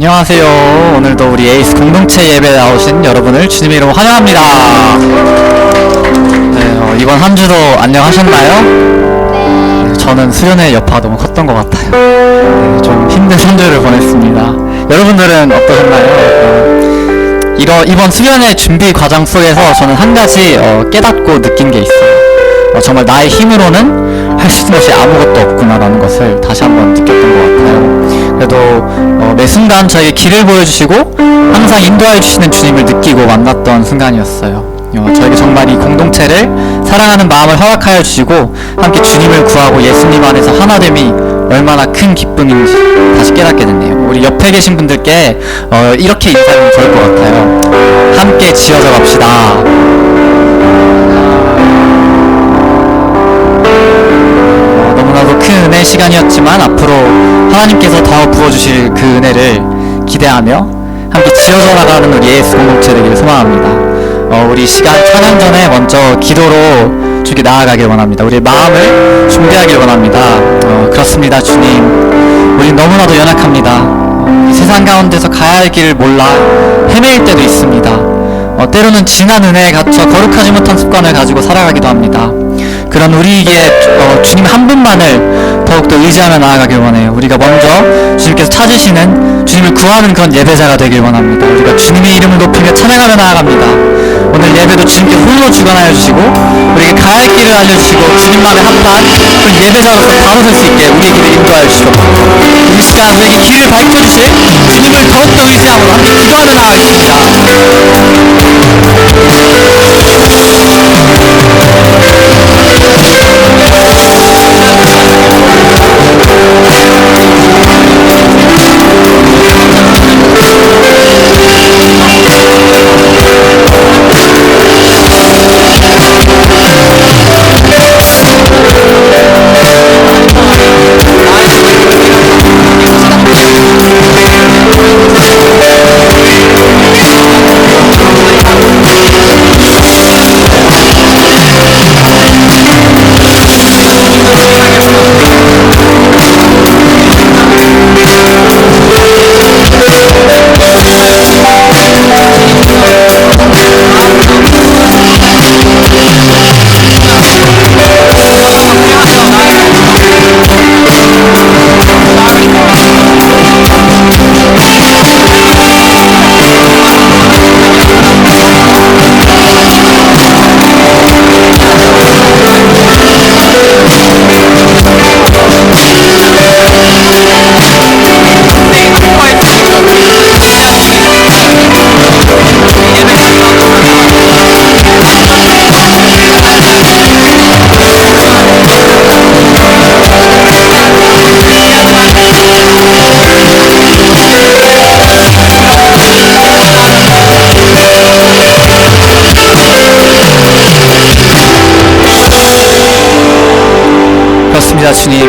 안녕하세요. 오늘도 우리 에이스 공동체 예배에 나오신 여러분을 주님의 이름으로 환영합니다. 네, 이번 한 주도 안녕하셨나요? 네, 저는 수련회 여파가 너무 컸던 것 같아요. 네, 좀 힘든 한 주를 보냈습니다. 여러분들은 어떠셨나요? 이번 수련회 준비 과정 속에서 저는 한 가지 깨닫고 느낀 게 있어요. 정말 나의 힘으로는 할 수 있는 것이 아무것도 없구나라는 것을 다시 한번 느꼈던 것 같아요. 그래도 매 순간 저에게 길을 보여주시고 항상 인도해 주시는 주님을 느끼고 만났던 순간이었어요. 저에게 정말 이 공동체를 사랑하는 마음을 허락하여 주시고 함께 주님을 구하고 예수님 안에서 하나됨이 얼마나 큰 기쁨인지 다시 깨닫게 됐네요. 우리 옆에 계신 분들께 이렇게 인사를 드릴 것 같아요. 함께 지어져 갑시다. 너무나도 큰 은혜의 시간이었지만 앞으로 하나님께서 더 부어주실 그 은혜를 기대하며 함께 지어져 나가는 우리 예수 공동체 되기를 소망합니다. 우리 시간 찬양 전에 먼저 기도로 주께 나아가길 원합니다. 우리의 마음을 준비하길 원합니다. 그렇습니다. 주님, 우리 너무나도 연약합니다. 이 세상 가운데서 가야 할 길을 몰라 헤매일 때도 있습니다. 때로는 진한 은혜에 갇혀 거룩하지 못한 습관을 가지고 살아가기도 합니다. 그런 우리에게 주님 한 분만을 더욱더 의지하며 나아가길 원해요. 우리가 먼저 주님께서 찾으시는 주님을 구하는 그런 예배자가 되길 원합니다. 우리가 주님의 이름을 높이며 찬양하며 나아갑니다. 오늘 예배도 주님께서 홀로 주관하여 주시고 우리에게 가야 할 길을 알려주시고 주님만의 합한 그런 예배자로서 바로 설 수 있게 우리의 길을 인도하여 주시고 이 시간 우리에게 길을 밝혀주실 주님을 더욱더 의지함으로 함께 기도하며 나아가겠습니다. 주님,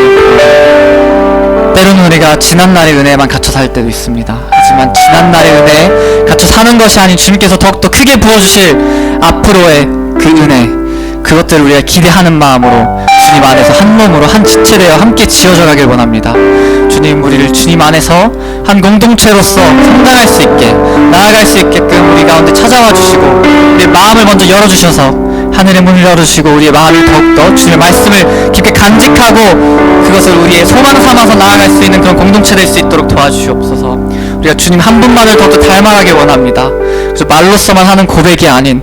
때로는 우리가 지난날의 은혜에만 갇혀 살 때도 있습니다. 하지만 지난날의 은혜에 갇혀 사는 것이 아닌 주님께서 더욱더 크게 부어주실 앞으로의 그 은혜, 그것들을 우리가 기대하는 마음으로 주님 안에서 한 몸으로 한 지체 되어 함께 지어져 가길 원합니다. 주님, 우리를 주님 안에서 한 공동체로서 성장할 수 있게 나아갈 수 있게끔 우리 가운데 찾아와 주시고 우리의 마음을 먼저 열어주셔서 하늘의 문을 열어주시고 우리의 마음을 더욱더 주님의 말씀을 깊게 간직하고 그것을 우리의 소망 삼아서 나아갈 수 있는 그런 공동체 될 수 있도록 도와주시옵소서. 우리가 주님 한 분만을 더욱더 닮아가길 원합니다. 그래서 말로서만 하는 고백이 아닌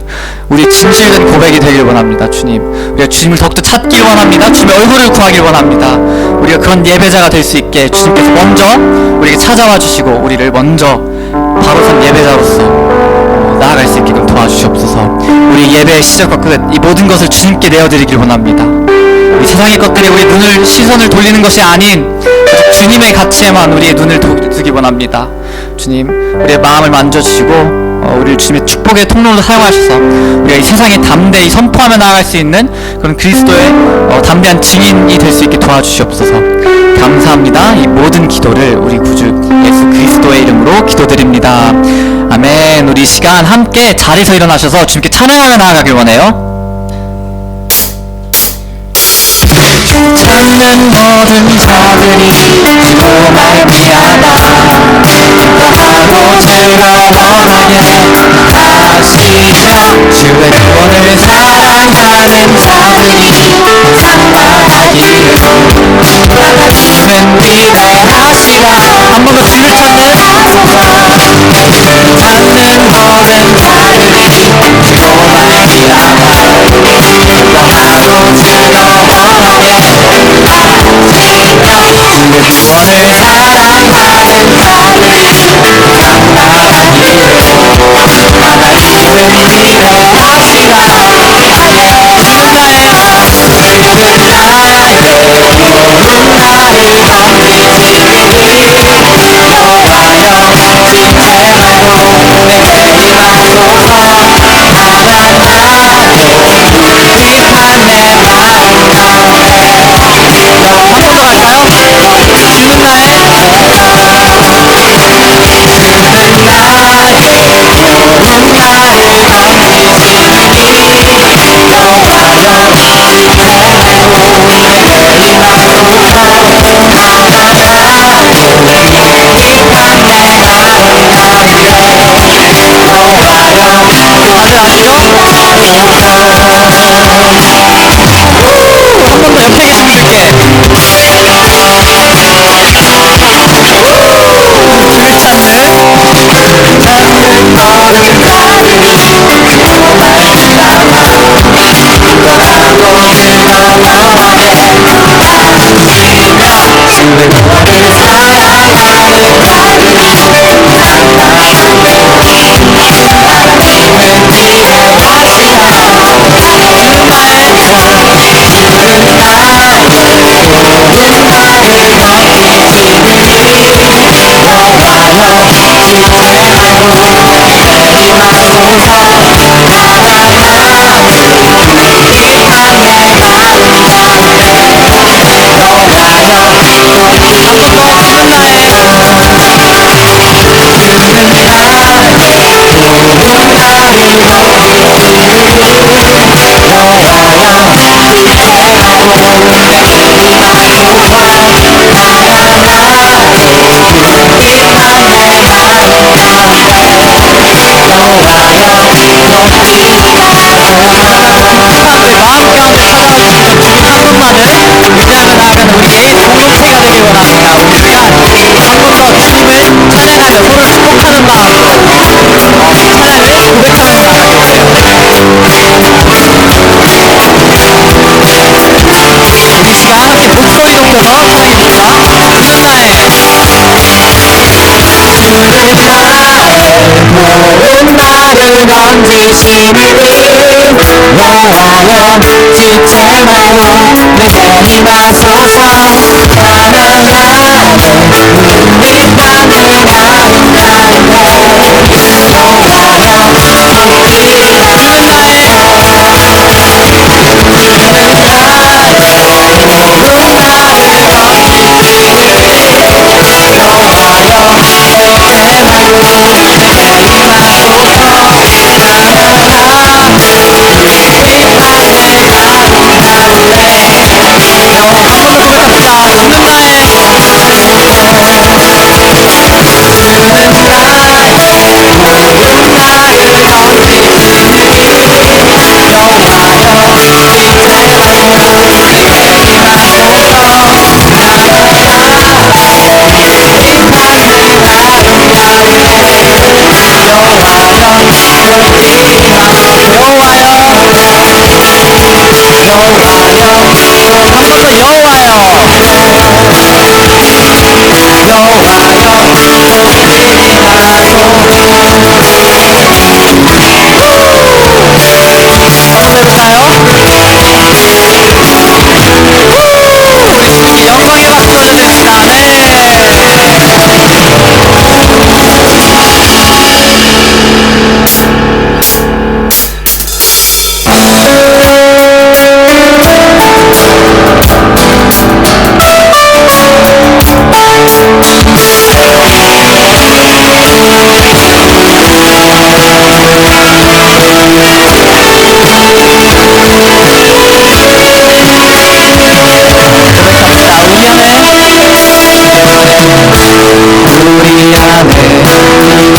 우리의 진실된 고백이 되길 원합니다. 주님, 우리가 주님을 더욱더 찾길 원합니다. 주님의 얼굴을 구하길 원합니다. 우리가 그런 예배자가 될 수 있게 주님께서 먼저 우리에게 찾아와 주시고 우리를 먼저 바로 선 예배자로서 나아갈 수 있게끔 도와주시옵소서. 우리 예배의 시작과 끝 이 모든 것을 주님께 내어드리길 원합니다. 이 세상의 것들에 우리 시선을 돌리는 것이 아닌 주님의 가치에만 우리의 눈을 두기 원합니다. 주님, 우리의 마음을 만져주시고 우리를 주님의 축복의 통로로 사용하셔서 우리가 이 세상에 담대히 선포하며 나아갈 수 있는 그런 그리스도의 담대한 증인이 될 수 있게 도와주시옵소서. 감사합니다. 이 모든 기도를 우리 구주 예수 그리스도의 이름으로 기도드립니다. 아멘. 우리 이 시간 함께 자리에서 일어나셔서 주님께 찬양하며 나아가길 원해요. 찾는 모든 자들이 주로 말미암아 즐거워하게 나아가시자. 주의 구원을 사랑하는 자들이 나아가기를 주는 기대하시라. 한 번 더 주를 찾는 거는 자들이 즐거워하리라. 너하고 즐거워하게 주의 구원을 사랑하는 자들이 나아가기를 하나님은 기대하시라. 건지시니 여호와여 죽지 마요 내게 임하소서 가난하네 우리 땅이 아름다워 여호와여 우리 안에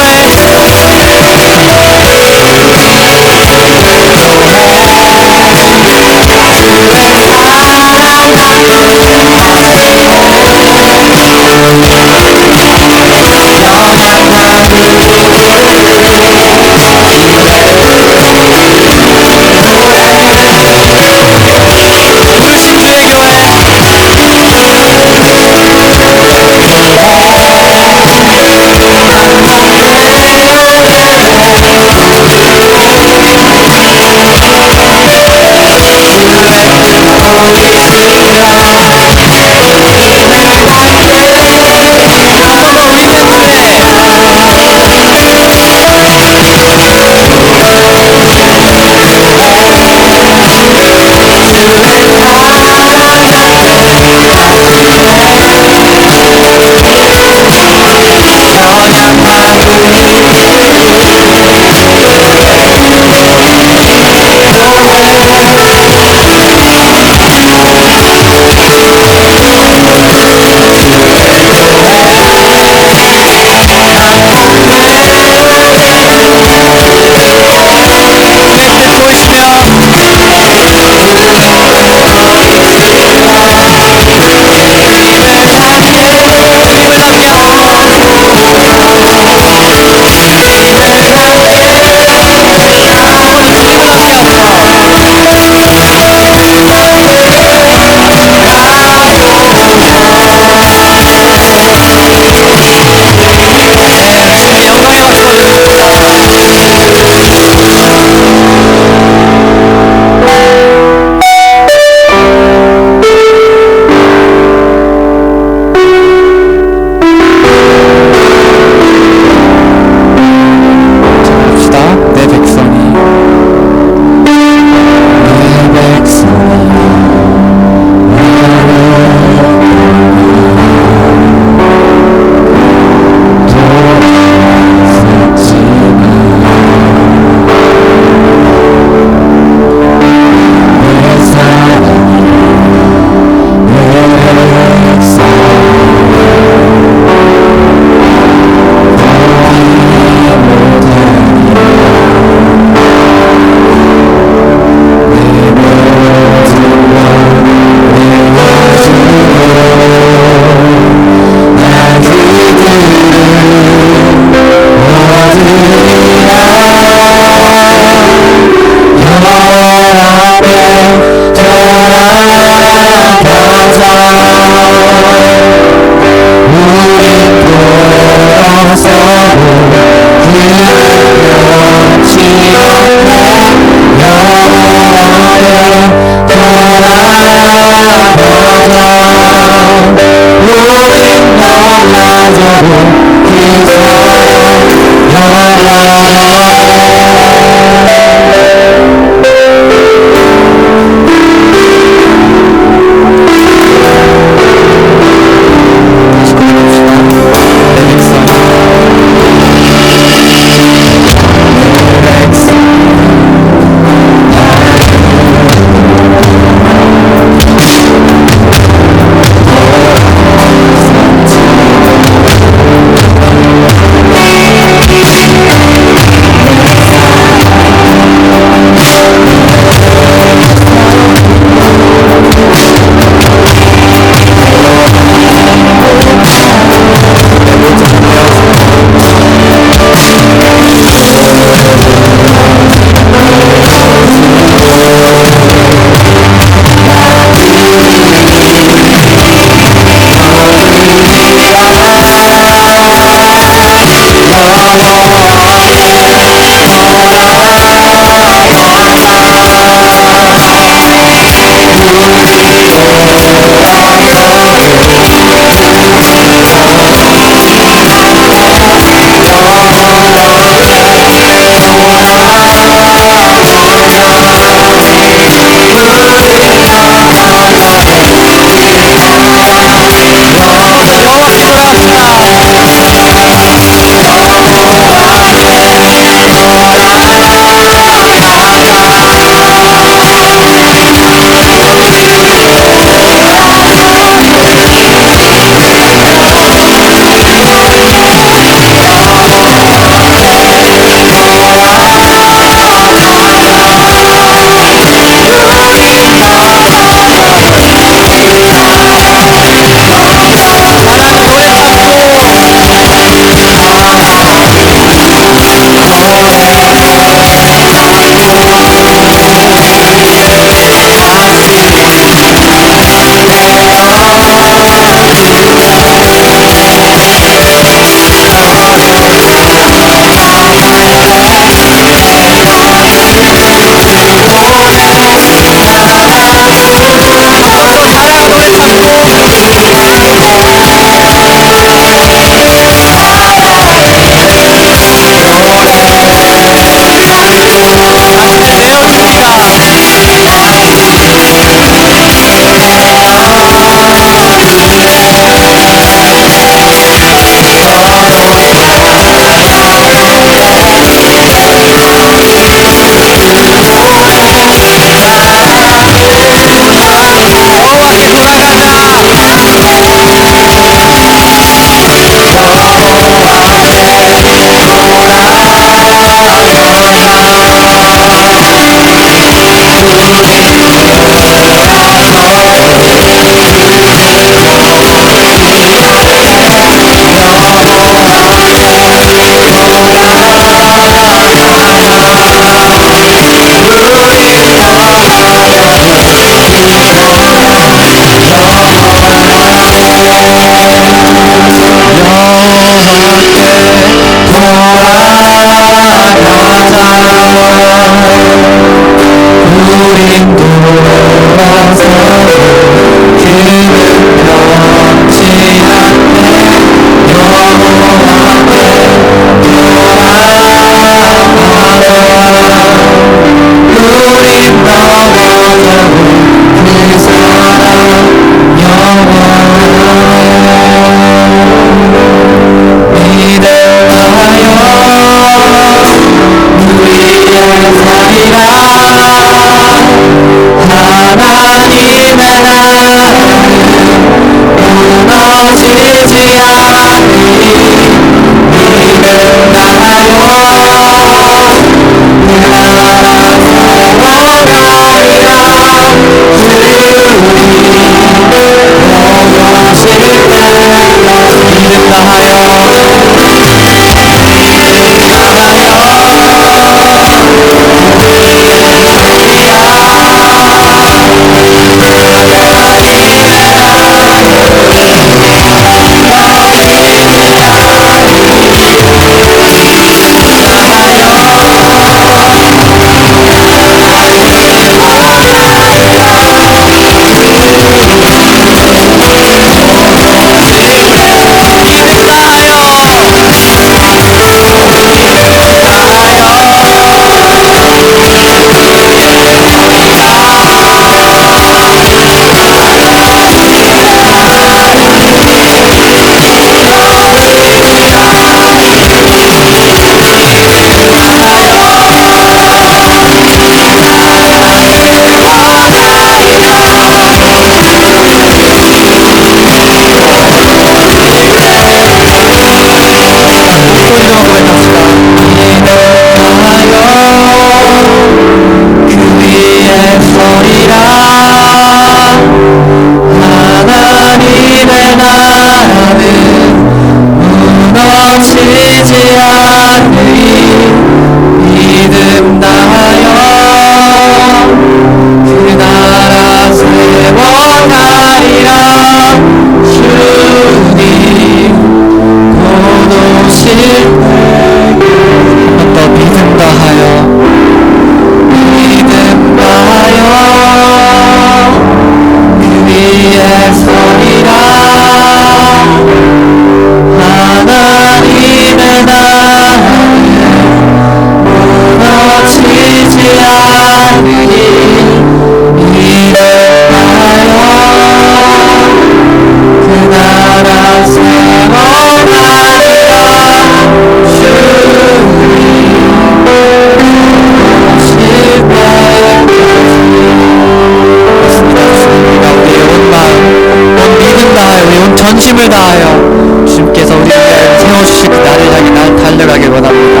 힘을 다하여 주님께서 우리를 세워주실 그 날을 향해 달려가길 원합니다.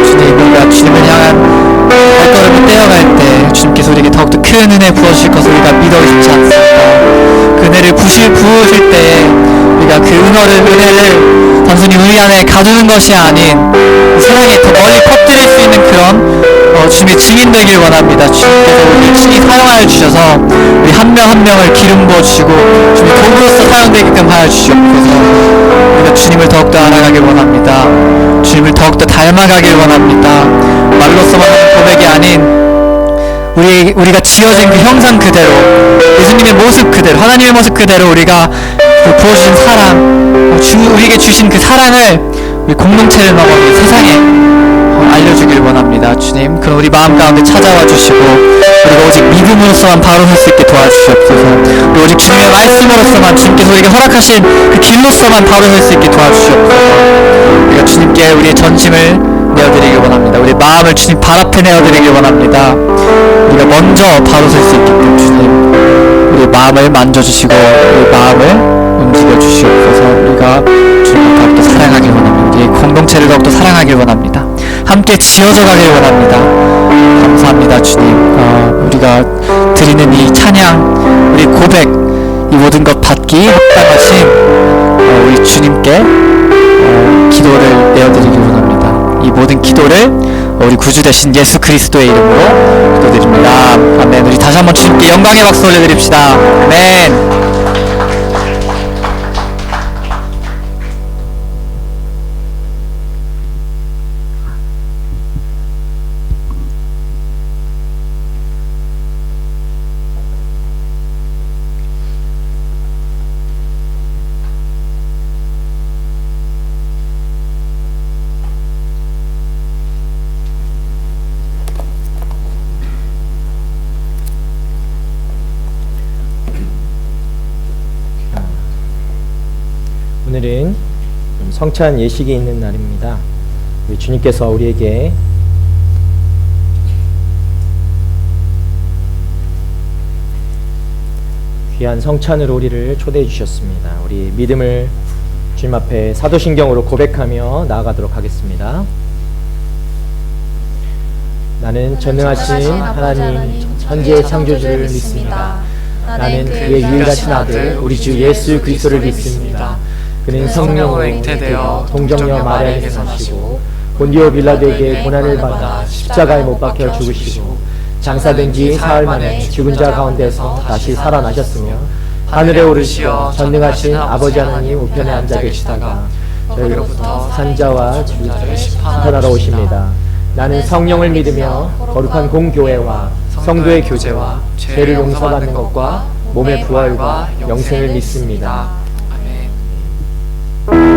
주님, 우리가 주님을 향한 발걸음을 떼어갈 때 주님께서 우리에게 더욱더 큰 은혜 부어주실 것을 우리가 믿어 의심치 않습니다. 그 은혜를 부으실 때에 우리가 그 은혜를 단순히 우리 안에 가두는 것이 아닌 세상에 더 멀리 퍼뜨릴 수 있는 그런 주님의 증인 되길 원합니다. 주님께서 우리를 친히 사용하여 주셔서 우리 한 명 한 명을 기름 부어주시고 주님의 도구로서 사용되게끔 하여 주시옵소서. 우리가 주님을 더욱더 알아가길 원합니다. 주님을 더욱더 닮아가길 원합니다. 말로서만 하는 고백이 아닌 우리가 지어진 그 형상 그대로, 예수님의 모습 그대로, 하나님의 모습 그대로 우리가 그 부어주신 사랑, 우리에게 주신 그 사랑을 우리 공동체를 넘어 세상에 알려주길 원합니다. 주님, 그럼 우리 마음 가운데 찾아와 주시고 우리가 오직 믿음으로서만 바로 설 수 있게 도와주시옵소서. 우리 오직 주님의 말씀으로서만, 주님께서 우리에게 허락하신 그 길로서만 바로 설 수 있게 도와주시옵소서. 우리가 주님께 우리의 전심을 내어드리길 원합니다. 우리 마음을 주님 발 앞에 내어드리길 원합니다. 우리가 먼저 바로 설 수 있게끔 주님, 우리 마음을 만져주시고 우리 마음을 움직여 주시옵소서. 우리가 주님을 더욱더 사랑하길 원합니다. 우리 공동체를 더욱더 사랑하길 원합니다. 함께 지어져 가길 원합니다. 감사합니다. 주님, 우리가 드리는 이 찬양, 우리 고백, 이 모든 것 받기 합당하신 우리 주님께 기도를 내어드리길 원합니다. 이 모든 기도를 우리 구주 되신 예수 그리스도의 이름으로 기도드립니다. 아멘. 우리 다시 한번 주님께 영광의 박수 올려드립시다. 아멘. 오늘은 성찬 예식이 있는 날입니다. 우리 주님께서 우리에게 귀한 성찬으로 우리를 초대해 주셨습니다. 우리 믿음을 주님 앞에 사도신경으로 고백하며 나아가도록 하겠습니다. 나는 전능하신 하나님 천지의 창조주를 믿습니다. 나는 그의 유일하신 아들 우리 주 예수 그리스도를 믿습니다. 그는 성령으로 잉태되어 동정녀 마리아에게 사시고 본디오 빌라도에게 고난을 받아 십자가에 못 박혀 죽으시고 장사된 지 사흘 만에 죽은 자 가운데서 다시 살아나셨으며 하늘에 오르시어 전능하신 아버지 하나님 우편에 앉아 계시다가 저희로부터 산자와 죽은 심판하러 오십니다. 나는 성령을 믿으며 거룩한 공교회와 성도의 교제와 죄를 용서받는 것과 몸의 부활과 영생을 믿습니다. 주의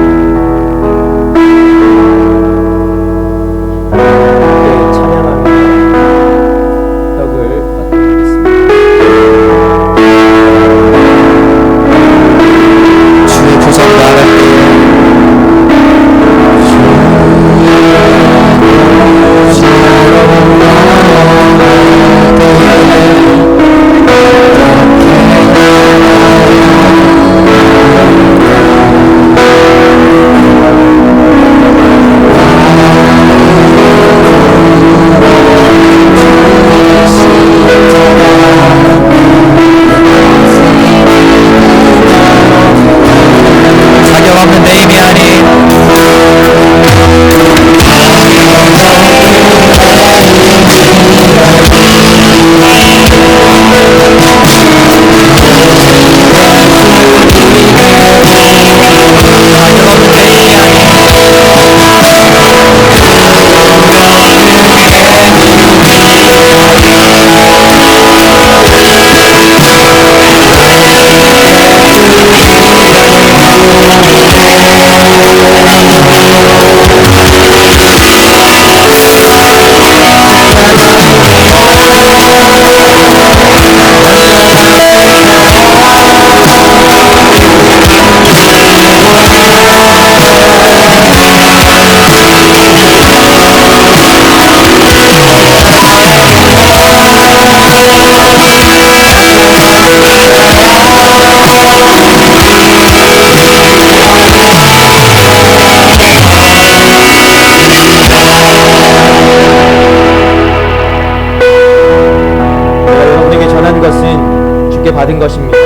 받은 것입니다.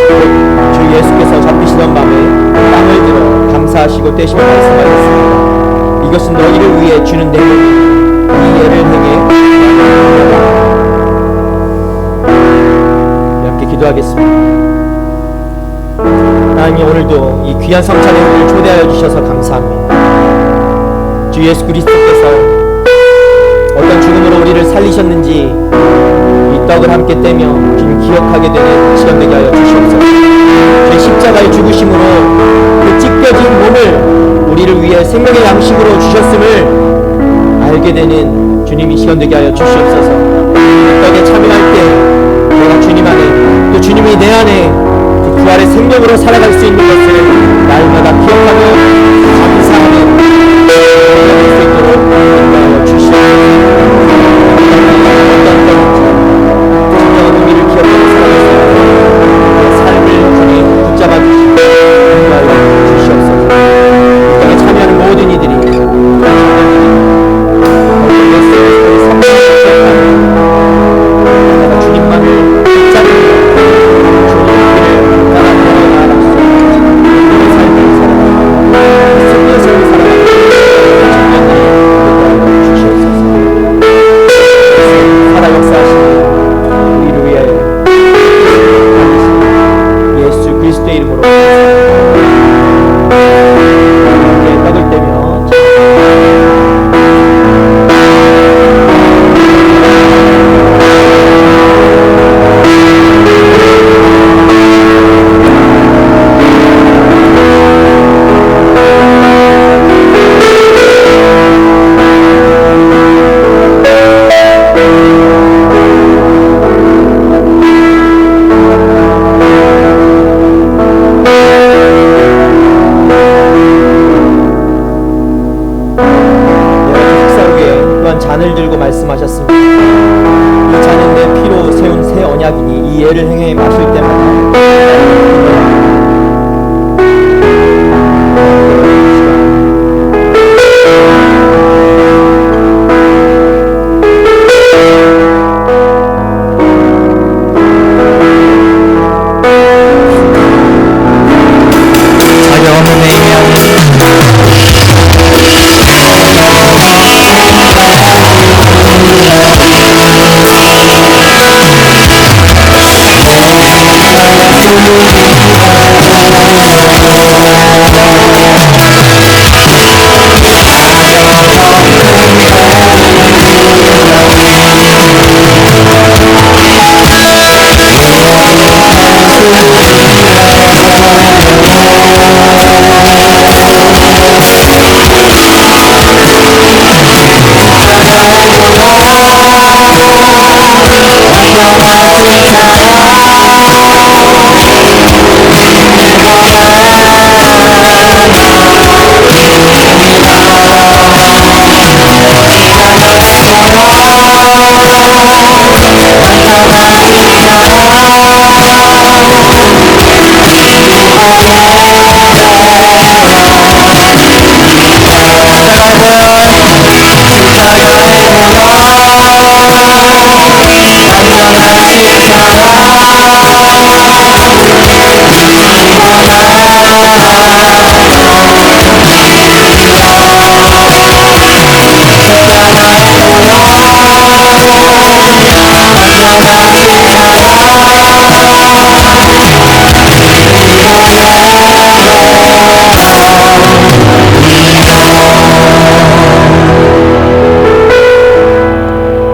주 예수께서 잡히시던 밤에 빵을 들어 감사하시고 떼시며 말씀하셨습니다. 이것은 너희를 위해 주는 내 몸이니 이 예를 행해 함께 기도하겠습니다. 하나님, 오늘도 이 귀한 성찬에 우리를 초대하여 주셔서 감사합니다. 주 예수 그리스도께서 어떤 죽음으로 우리를 살리셨는지 이 떡을 함께 떼며 주님 기억하게 되는 시간 되게 하여 주시옵소서. 주의 십자가의 죽으심으로 그 찢겨진 몸을 우리를 위해 생명의 양식으로 주셨음을 알게 되는 주님이 시간 되게 하여 주시옵소서. 이 떡에 참여할 때 내가 주님 안에 또 주님이 내 안에 부활의 생명으로 살아갈 수 있는 것을 날마다 기억하며 감사하는 수 있도록 인도하여 주시옵소서. 진정한 의미를 기억하며 살아갈 수 있도록 삶을 주님 붙잡아 주시고 인도하여 주시옵소서. 이 땅에 참여하는 모든 이들이 예수의 성령을 기억하며 주님만을 붙잡는 잔을 들고 말씀하셨습니다. 이 잔은 내 피로 세운 새 언약이니 이 예를 행해 마실 때마다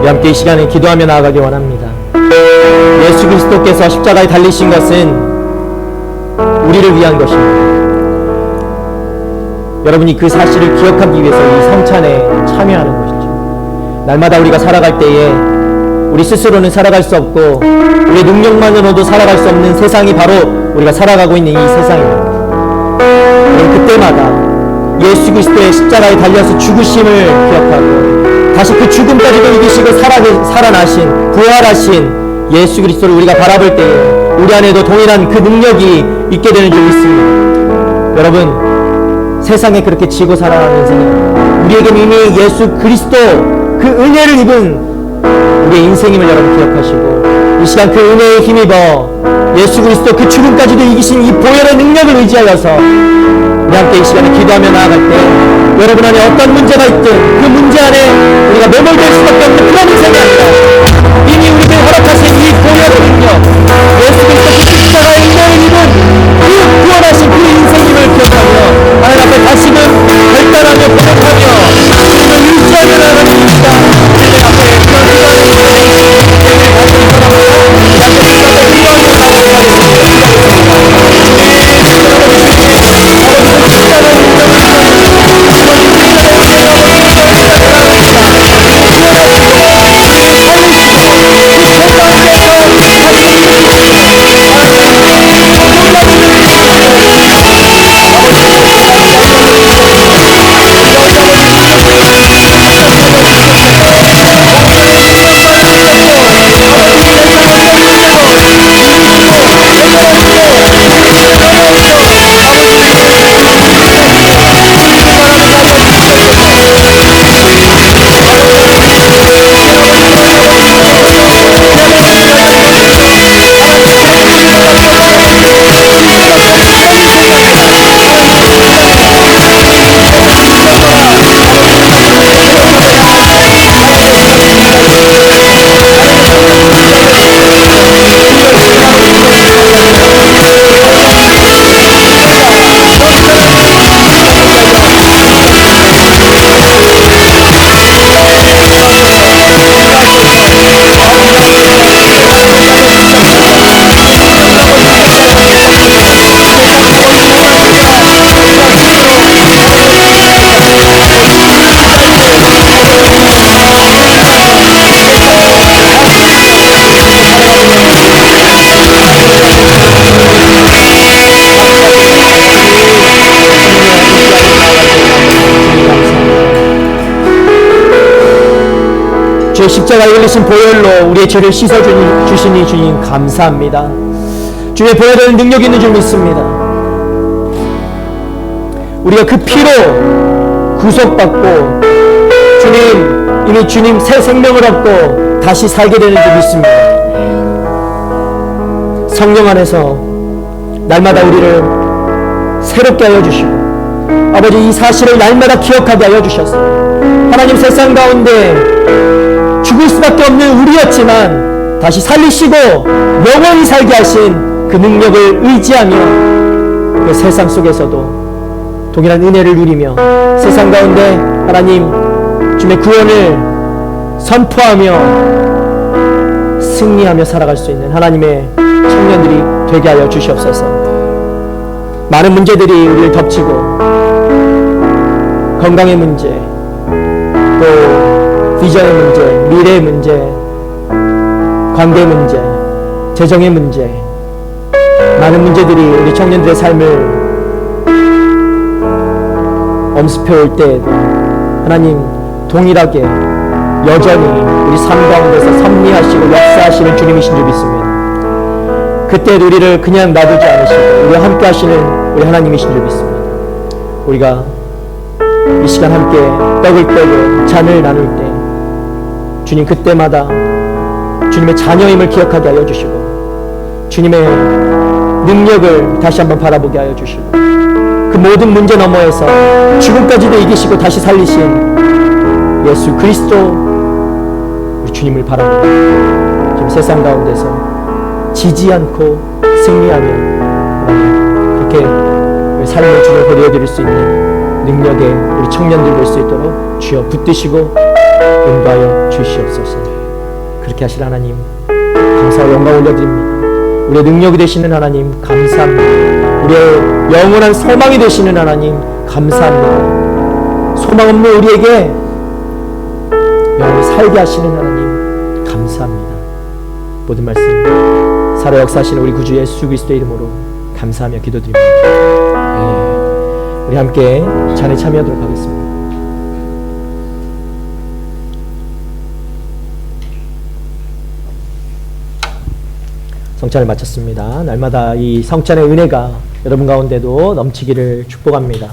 함께 이 시간에 기도하며 나아가기 원합니다. 예수 그리스도께서 십자가에 달리신 것은 우리를 위한 것입니다. 여러분이 그 사실을 기억하기 위해서 이 성찬에 참여하는 것이죠. 날마다 우리가 살아갈 때에 우리 스스로는 살아갈 수 없고 우리의 능력만으로도 살아갈 수 없는 세상이 바로 우리가 살아가고 있는 이 세상입니다. 그때마다 예수 그리스도의 십자가에 달려서 죽으심을 기억하고 다시 그 죽음까지도 이기시고 살아나신 부활하신 예수 그리스도를 우리가 바라볼 때에 우리 안에도 동일한 그 능력이 있게 되는 줄 믿습니다. 여러분, 세상에 그렇게 지고 살아가는 생각, 우리에게 이미 예수 그리스도 그 은혜를 입은 우리의 인생임을 여러분 기억하시고 이 시간 그 은혜에 힘입어 예수 그리스도 그 죽음까지도 이기신 이 보혈의 능력을 의지하여서 우리 함께 이 시간에 기도하며 나아갈 때 여러분 안에 어떤 문제가 있든 그 문제 안에 우리가 매몰될 수밖에 없는 그런 인생이 아니라 이미 우리들 허락하신 이 보혈의 능력, 예수 그리스도 그 십자가의 은혜를 입은 그 구원하신 그 인생임을 기억하며 하나님 앞에 다시금 결단하며 고백하며 주님을 의지하며 나아가는 이 시간 주님 앞에 그런 기도하는 인생을 가지고 있어서 주의 십자가에 흘리신 보혈로 우리의 죄를 씻어주시니 주님 감사합니다. 주의 보혈의 능력이 있는 줄 믿습니다. 우리가 그 피로 구속받고 이미 주님 새 생명을 얻고 다시 살게 되는 줄 믿습니다. 성령 안에서 날마다 우리를 새롭게 하여 주시고 아버지 이 사실을 날마다 기억하게 하여 주셔서 하나님 세상 가운데 죽을 수밖에 없는 우리였지만 다시 살리시고 영원히 살게 하신 그 능력을 의지하며 그 세상 속에서도 동일한 은혜를 누리며 세상 가운데 하나님 주님의 구원을 선포하며 승리하며 살아갈 수 있는 하나님의 청년들이 되게 하여 주시옵소서. 많은 문제들이 우리를 덮치고 건강의 문제 또 비전의 문제, 미래의 문제, 관계 문제, 재정의 문제, 많은 문제들이 우리 청년들의 삶을 엄습해 올 때에도 하나님 동일하게 여전히 우리 삶 가운데서 섭리하시고 역사하시는 주님이신 줄 믿습니다. 그때 우리를 그냥 놔두지 않으시고 우리와 함께 하시는 우리 하나님이신 줄 믿습니다. 우리가 이 시간 함께 떡을 떼고 잔을 나눌 때 주님 그때마다 주님의 자녀임을 기억하게 하여 주시고 주님의 능력을 다시 한번 바라보게 하여 주시고 그 모든 문제 너머에서 죽음까지도 이기시고 다시 살리신 예수 그리스도 우리 주님을 바라보고 지금 세상 가운데서 지지 않고 승리하며 그렇게 우리 삶의 주를 드려드릴 수 있는 능력의 우리 청년들 될 수 있도록 주여 붙드시고 인도하여 주시옵소서. 그렇게 하실 하나님 감사와 영광 올려드립니다. 우리의 능력이 되시는 하나님 감사합니다. 우리의 영원한 소망이 되시는 하나님 감사합니다. 소망 없는 우리에게 영원히 살게 하시는 하나님 감사합니다. 모든 말씀 살아 역사하시는 우리 구주 예수 그리스도의 이름으로 감사하며 기도드립니다. 우리 함께 찬에 참여하도록 하겠습니다. 성찬을 마쳤습니다. 날마다 이 성찬의 은혜가 여러분 가운데도 넘치기를 축복합니다.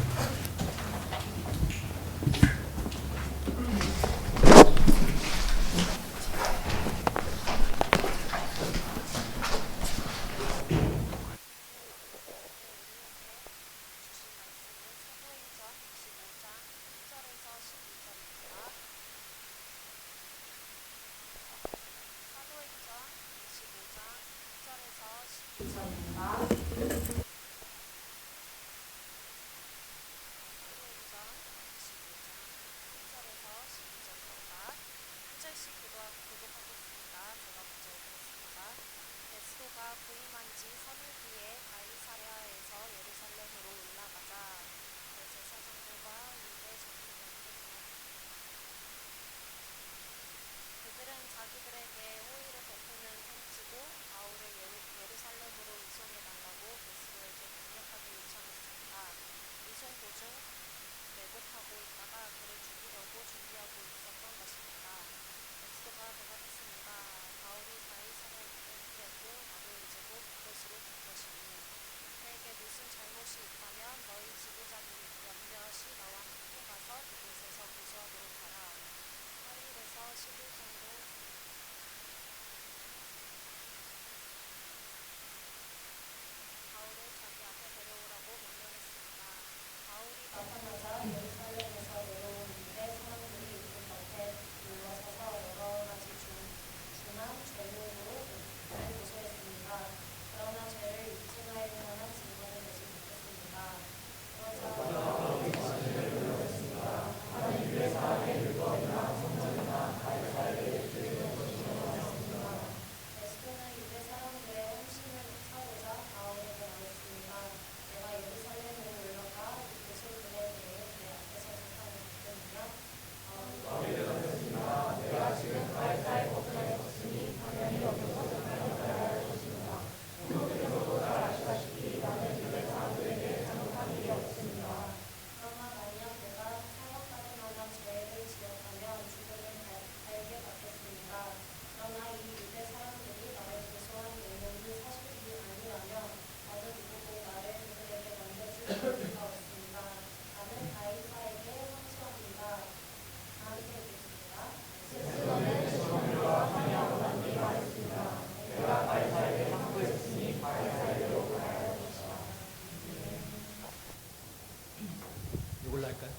이걸로 할까요?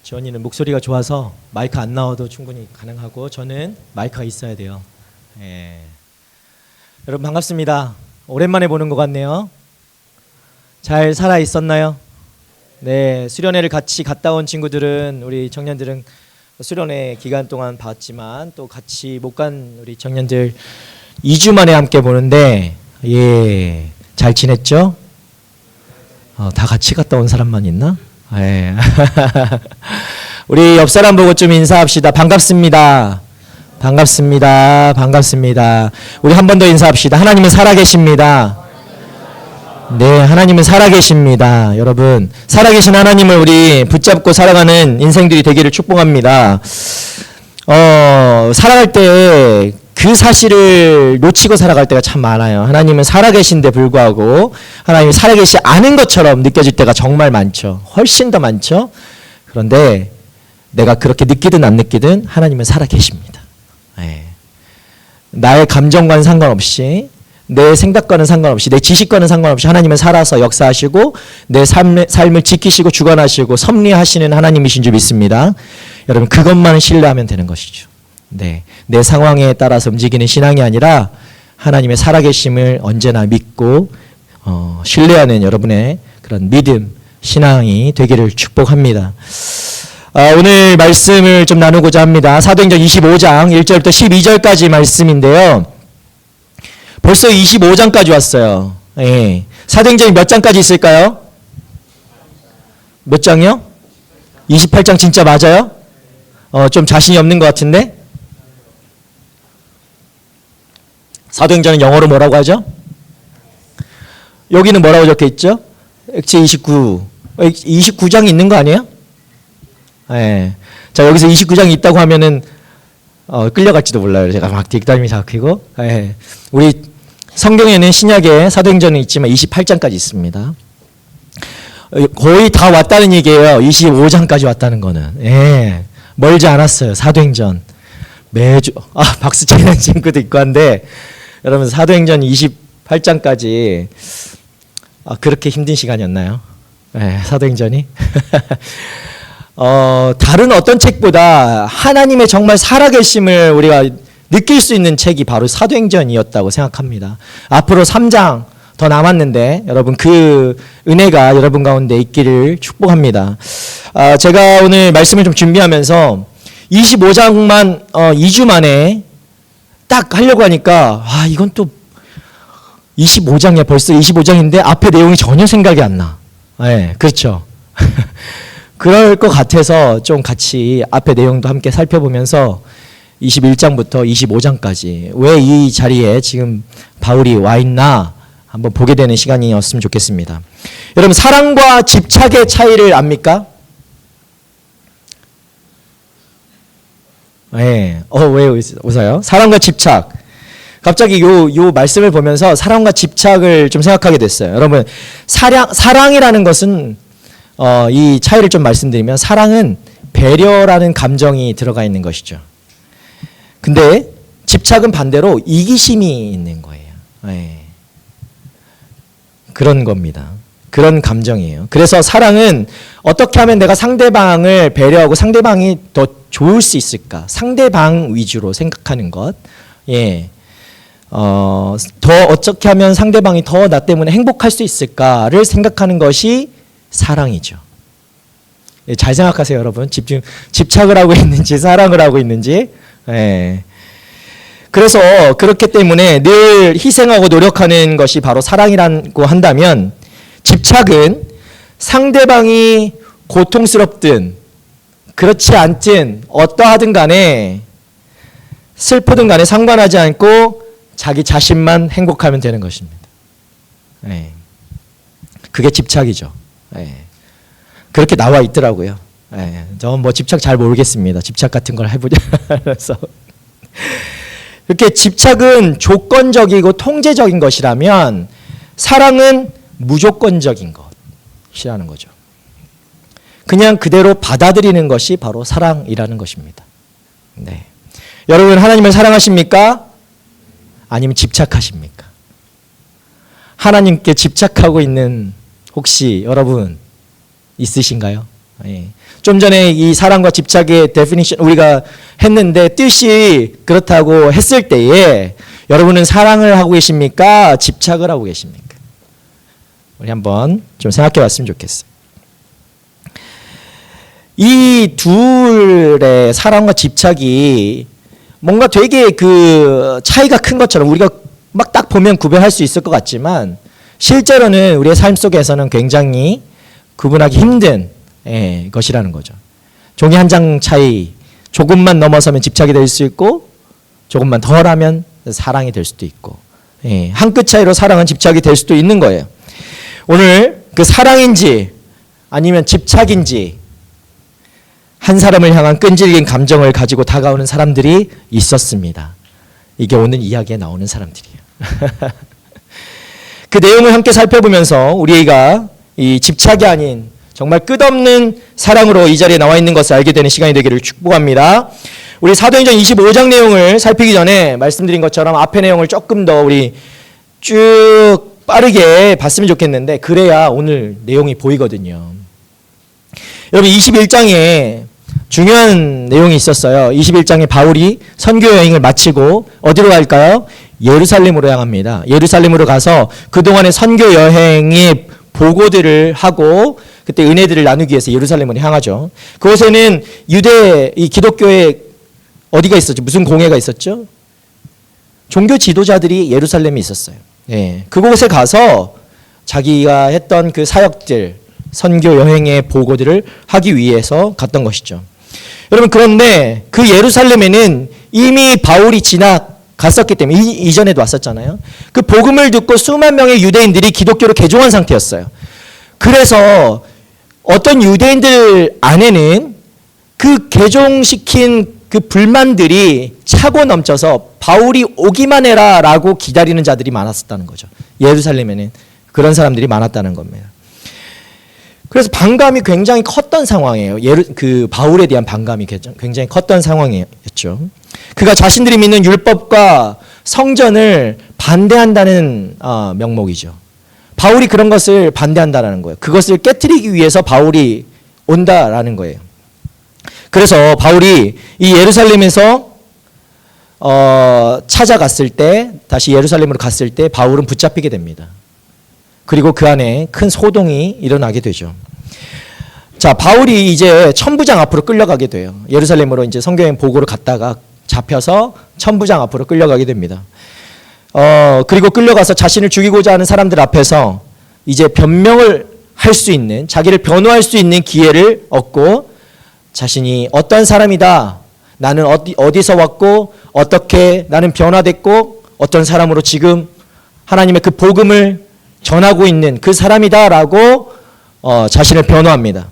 지원이는 목소리가 좋아서 마이크 안 나와도 충분히 가능하고 저는 마이크가 있어야 돼요. 예. 여러분 반갑습니다. 오랜만에 보는 것 같네요. 잘 살아 있었나요? 네, 수련회를 같이 갔다 온 친구들은 우리 청년들은 수련회 기간 동안 봤지만 또 같이 못 간 우리 청년들 2주 만에 함께 보는데 예, 잘 지냈죠? 다 같이 갔다 온 사람만 있나? 예. 우리 옆 사람 보고 좀 인사합시다. 반갑습니다. 반갑습니다. 반갑습니다. 우리 한 번 더 인사합시다. 하나님은 살아계십니다. 네, 하나님은 살아계십니다. 여러분, 살아계신 하나님을 우리 붙잡고 살아가는 인생들이 되기를 축복합니다. 살아갈 때 그 사실을 놓치고 살아갈 때가 참 많아요. 하나님은 살아계신데 불구하고 하나님이 살아계시지 않은 것처럼 느껴질 때가 정말 많죠. 훨씬 더 많죠. 그런데 내가 그렇게 느끼든 안 느끼든 하나님은 살아계십니다. 네. 나의 감정과는 상관없이 내 생각과는 상관없이 내 지식과는 상관없이 하나님은 살아서 역사하시고 내 삶을 지키시고 주관하시고 섭리하시는 하나님이신 줄 믿습니다. 여러분 그것만 신뢰하면 되는 것이죠. 네, 내 상황에 따라서 움직이는 신앙이 아니라 하나님의 살아계심을 언제나 믿고 신뢰하는 여러분의 그런 믿음, 신앙이 되기를 축복합니다. 오늘 말씀을 좀 나누고자 합니다. 사도행전 25장 1절부터 12절까지 말씀인데요. 벌써 25장까지 왔어요. 예. 사도행전이 몇 장까지 있을까요? 몇 장이요? 28장 진짜 맞아요? 좀 자신이 없는 것 같은데? 사도행전은 영어로 뭐라고 하죠? 여기는 뭐라고 적혀 있죠? 액체 29. 29장이 있는 거 아니에요? 예. 자, 여기서 29장이 있다고 하면은 끌려갈지도 몰라요. 제가 막 뒷담이 잡히고. 예. 우리 성경에는 신약에 사도행전은 있지만 28장까지 있습니다. 거의 다 왔다는 얘기예요. 25장까지 왔다는 거는. 예. 멀지 않았어요. 사도행전. 매주 박수 치는 친구도 있고 한데 여러분 사도행전 28장까지 그렇게 힘든 시간이었나요? 예, 사도행전이. 다른 어떤 책보다 하나님의 정말 살아계심을 우리가 느낄 수 있는 책이 바로 사도행전이었다고 생각합니다. 앞으로 3장 더 남았는데 여러분 그 은혜가 여러분 가운데 있기를 축복합니다. 제가 오늘 말씀을 좀 준비하면서 25장만 2주 만에 딱 하려고 하니까 이건 또 25장이야. 벌써 25장인데 앞에 내용이 전혀 생각이 안 나. 네, 그렇죠. 그럴 것 같아서 좀 같이 앞에 내용도 함께 살펴보면서 21장부터 25장까지 왜 이 자리에 지금 바울이 와 있나 한번 보게 되는 시간이었으면 좋겠습니다. 여러분, 사랑과 집착의 차이를 압니까? 네. 왜 웃어요? 사랑과 집착. 갑자기 요 말씀을 보면서 사랑과 집착을 좀 생각하게 됐어요. 여러분, 사랑이라는 것은 이 차이를 좀 말씀드리면 사랑은 배려라는 감정이 들어가 있는 것이죠. 근데 집착은 반대로 이기심이 있는 거예요. 네. 그런 겁니다. 그런 감정이에요. 그래서 사랑은 어떻게 하면 내가 상대방을 배려하고 상대방이 더 좋을 수 있을까? 상대방 위주로 생각하는 것. 예. 더 어떻게 하면 상대방이 더 나 때문에 행복할 수 있을까를 생각하는 것이 사랑이죠. 예, 잘 생각하세요, 여러분. 집착을 하고 있는지 사랑을 하고 있는지. 예. 그래서 그렇기 때문에 늘 희생하고 노력하는 것이 바로 사랑이라고 한다면, 집착은 상대방이 고통스럽든 그렇지 않든 어떠하든 간에 슬프든 간에 상관하지 않고 자기 자신만 행복하면 되는 것입니다. 네. 그게 집착이죠. 네. 그렇게 나와 있더라고요. 네. 저 뭐 집착 잘 모르겠습니다. 집착 같은 걸 해보자. 그래서 이렇게 집착은 조건적이고 통제적인 것이라면 사랑은 무조건적인 것이라는 거죠. 그냥 그대로 받아들이는 것이 바로 사랑이라는 것입니다. 네. 여러분, 하나님을 사랑하십니까? 아니면 집착하십니까? 하나님께 집착하고 있는 혹시 여러분 있으신가요? 예. 좀 전에 이 사랑과 집착의 데피니션 우리가 했는데 뜻이 그렇다고 했을 때에 여러분은 사랑을 하고 계십니까? 집착을 하고 계십니까? 우리 한번 좀 생각해 봤으면 좋겠어요. 이 둘의 사랑과 집착이 뭔가 되게 그 차이가 큰 것처럼 우리가 막 딱 보면 구별할 수 있을 것 같지만 실제로는 우리의 삶 속에서는 굉장히 구분하기 힘든 것이라는 거죠. 종이 한 장 차이, 조금만 넘어서면 집착이 될 수 있고 조금만 덜하면 사랑이 될 수도 있고, 한 끗 차이로 사랑은 집착이 될 수도 있는 거예요. 오늘 그 사랑인지 아니면 집착인지 한 사람을 향한 끈질긴 감정을 가지고 다가오는 사람들이 있었습니다. 이게 오늘 이야기에 나오는 사람들이에요. 그 내용을 함께 살펴보면서 우리가 이 집착이 아닌 정말 끝없는 사랑으로 이 자리에 나와 있는 것을 알게 되는 시간이 되기를 축복합니다. 우리 사도행전 25장 내용을 살피기 전에 말씀드린 것처럼 앞의 내용을 조금 더 우리 쭉 빠르게 봤으면 좋겠는데 그래야 오늘 내용이 보이거든요. 여러분, 21장에 중요한 내용이 있었어요. 21장에 바울이 선교 여행을 마치고 어디로 갈까요? 예루살렘으로 향합니다. 예루살렘으로 가서 그동안의 선교 여행의 보고들을 하고 그때 은혜들을 나누기 위해서 예루살렘으로 향하죠. 그곳에는 이 기독교의 어디가 있었죠? 무슨 공회가 있었죠? 종교 지도자들이 예루살렘에 있었어요. 예. 그곳에 가서 자기가 했던 그 사역들, 선교 여행의 보고들을 하기 위해서 갔던 것이죠. 여러분, 그런데 그 예루살렘에는 이미 바울이 지나갔었기 때문에 이전에도 왔었잖아요. 그 복음을 듣고 수만 명의 유대인들이 기독교로 개종한 상태였어요. 그래서 어떤 유대인들 안에는 그 개종시킨 그 불만들이 차고 넘쳐서 바울이 오기만 해라 라고 기다리는 자들이 많았었다는 거죠. 예루살렘에는 그런 사람들이 많았다는 겁니다. 그래서 반감이 굉장히 컸던 상황이에요. 그 바울에 대한 반감이 굉장히 컸던 상황이었죠. 그가 자신들이 믿는 율법과 성전을 반대한다는 명목이죠. 바울이 그런 것을 반대한다라는 거예요. 그것을 깨트리기 위해서 바울이 온다라는 거예요. 그래서 바울이 이 예루살렘에서 찾아갔을 때, 다시 예루살렘으로 갔을 때 바울은 붙잡히게 됩니다. 그리고 그 안에 큰 소동이 일어나게 되죠. 자, 바울이 이제 천부장 앞으로 끌려가게 돼요. 예루살렘으로 이제 성경행 보고를 갔다가 잡혀서 천부장 앞으로 끌려가게 됩니다. 그리고 끌려가서 자신을 죽이고자 하는 사람들 앞에서 이제 변명을 할 수 있는, 자기를 변호할 수 있는 기회를 얻고, 자신이 어떤 사람이다, 나는 어디서 왔고 어떻게 나는 변화됐고 어떤 사람으로 지금 하나님의 그 복음을 전하고 있는 그 사람이다라고 자신을 변호합니다.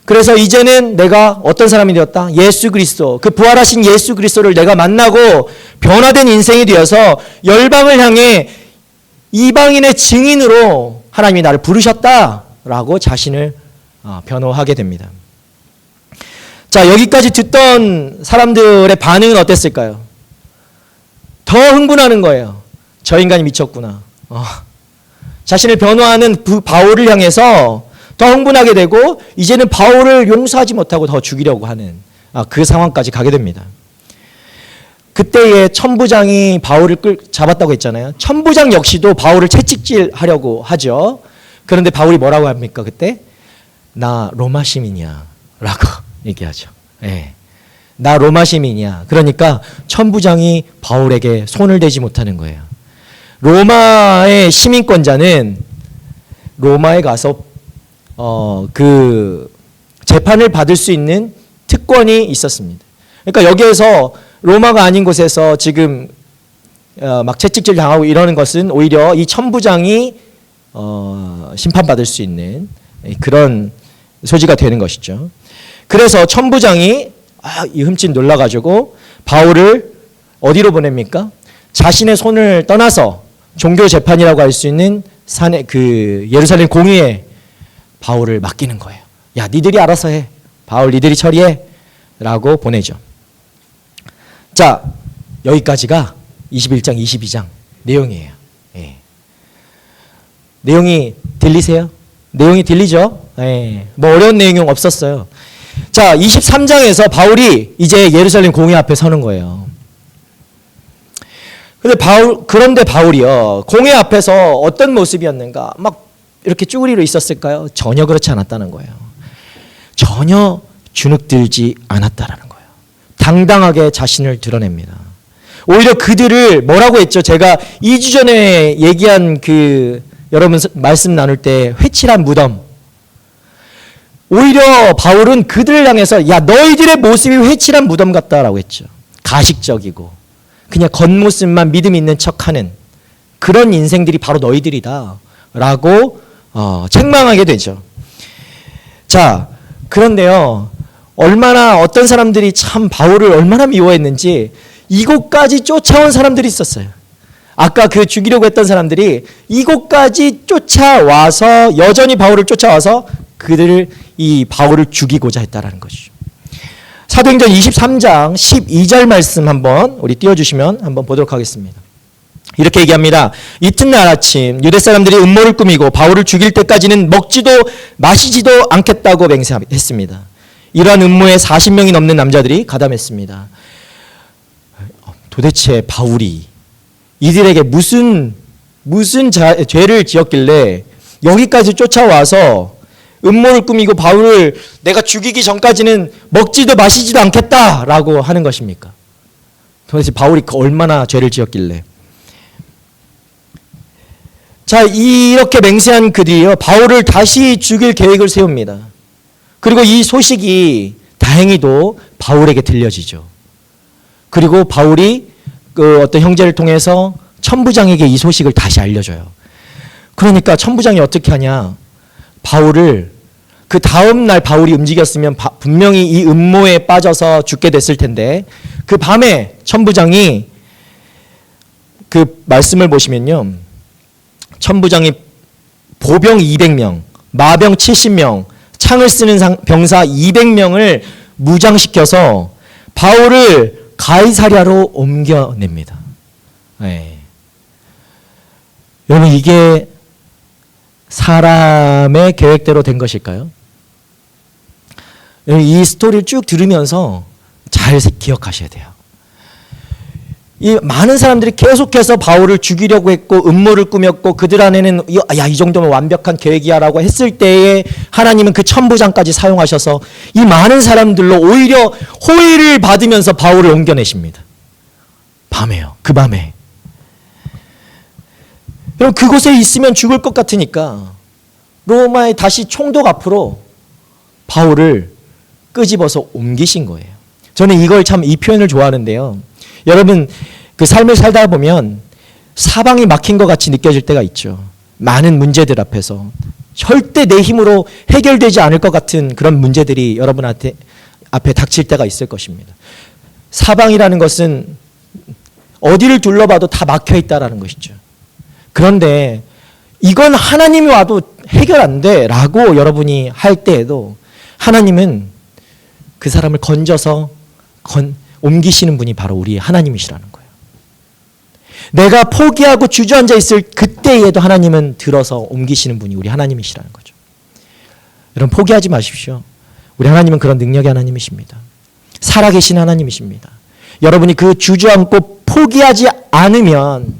그래서 이제는 내가 어떤 사람이 되었다? 예수 그리스도, 그 부활하신 예수 그리스도를 내가 만나고 변화된 인생이 되어서 열방을 향해 이방인의 증인으로 하나님이 나를 부르셨다라고 자신을 변호하게 됩니다. 자, 여기까지 듣던 사람들의 반응은 어땠을까요? 더 흥분하는 거예요. 저 인간이 미쳤구나. 자신을 변호하는 바울을 향해서 더 흥분하게 되고, 이제는 바울을 용서하지 못하고 더 죽이려고 하는 그 상황까지 가게 됩니다. 그때에 천부장이 바울을 잡았다고 했잖아요. 천부장 역시도 바울을 채찍질하려고 하죠. 그런데 바울이 뭐라고 합니까? 그때 나 로마 시민이야 라고 얘기하죠. 예. 나 로마 시민이야. 그러니까 천부장이 바울에게 손을 대지 못하는 거예요. 로마의 시민권자는 로마에 가서 그 재판을 받을 수 있는 특권이 있었습니다. 그러니까 여기에서 로마가 아닌 곳에서 지금 막 채찍질 당하고 이러는 것은 오히려 이 천부장이 심판받을 수 있는 그런 소지가 되는 것이죠. 그래서 천부장이 이 흠칫 놀라가지고 바울을 어디로 보냅니까? 자신의 손을 떠나서 종교 재판이라고 할 수 있는 산에 그 예루살렘 공의에 바울을 맡기는 거예요. 야, 니들이 알아서 해. 바울 니들이 처리해. 라고 보내죠. 자, 여기까지가 21장, 22장 내용이에요. 예. 내용이 들리세요? 내용이 들리죠? 예. 뭐 어려운 내용은 없었어요. 자, 23장에서 바울이 이제 예루살렘 공회 앞에 서는 거예요. 그런데 바울이요, 공회 앞에서 어떤 모습이었는가? 막 이렇게 쭈그리로 있었을까요? 전혀 그렇지 않았다는 거예요. 전혀 주눅들지 않았다라는 거예요. 당당하게 자신을 드러냅니다. 오히려 그들을 뭐라고 했죠? 제가 2주 전에 얘기한 그 여러분 말씀 나눌 때 회칠한 무덤. 오히려 바울은 그들을 향해서 야, 너희들의 모습이 회칠한 무덤 같다라고 했죠. 가식적이고 그냥 겉모습만 믿음 있는 척하는 그런 인생들이 바로 너희들이다 라고 책망하게 되죠. 자, 그런데요, 얼마나 어떤 사람들이 참 바울을 얼마나 미워했는지 이곳까지 쫓아온 사람들이 있었어요. 아까 그 죽이려고 했던 사람들이 이곳까지 쫓아와서 여전히 바울을 쫓아와서 그들을 이 바울을 죽이고자 했다라는 것이죠. 사도행전 23장 12절 말씀 한번 우리 띄워주시면 한번 보도록 하겠습니다. 이렇게 얘기합니다. 이튿날 아침 유대 사람들이 음모를 꾸미고 바울을 죽일 때까지는 먹지도 마시지도 않겠다고 맹세했습니다. 이러한 음모에 40명이 넘는 남자들이 가담했습니다. 도대체 바울이 이들에게 무슨 죄를 지었길래 여기까지 쫓아와서 음모를 꾸미고 바울을 내가 죽이기 전까지는 먹지도 마시지도 않겠다라고 하는 것입니까? 도대체 바울이 얼마나 죄를 지었길래? 자, 이렇게 맹세한 그들이요, 바울을 다시 죽일 계획을 세웁니다. 그리고 이 소식이 다행히도 바울에게 들려지죠. 그리고 바울이 그 어떤 형제를 통해서 천부장에게 이 소식을 다시 알려줘요. 그러니까 천부장이 어떻게 하냐? 바울을 그 다음 날 바울이 움직였으면 분명히 이 음모에 빠져서 죽게 됐을 텐데 그 밤에 천부장이 그 말씀을 보시면요, 천부장이 보병 200명, 마병 70명, 창을 쓰는 병사 200명을 무장시켜서 바울을 가이사랴로 옮겨냅니다. 네. 여러분, 이게 사람의 계획대로 된 것일까요? 이 스토리를 쭉 들으면서 잘 기억하셔야 돼요. 이 많은 사람들이 계속해서 바울을 죽이려고 했고 음모를 꾸몄고 그들 안에는 이 정도면 완벽한 계획이야라고 했을 때에 하나님은 그 천부장까지 사용하셔서 이 많은 사람들로 오히려 호의를 받으면서 바울을 옮겨내십니다. 밤에요. 그 밤에. 여러분 그곳에 있으면 죽을 것 같으니까 로마의 다시 총독 앞으로 바울을 끄집어서 옮기신 거예요. 저는 이걸 참 이 표현을 좋아하는데요. 여러분 그 삶을 살다 보면 사방이 막힌 것 같이 느껴질 때가 있죠. 많은 문제들 앞에서 절대 내 힘으로 해결되지 않을 것 같은 그런 문제들이 여러분한테 앞에 닥칠 때가 있을 것입니다. 사방이라는 것은 어디를 둘러봐도 다 막혀 있다라는 것이죠. 그런데 이건 하나님이 와도 해결 안 돼라고 여러분이 할 때에도 하나님은 그 사람을 건져서 옮기시는 분이 바로 우리 하나님이시라는 거예요. 내가 포기하고 주저앉아 있을 그때에도 하나님은 들어서 옮기시는 분이 우리 하나님이시라는 거죠. 여러분 포기하지 마십시오. 우리 하나님은 그런 능력의 하나님이십니다. 살아계신 하나님이십니다. 여러분이 그 주저앉고 포기하지 않으면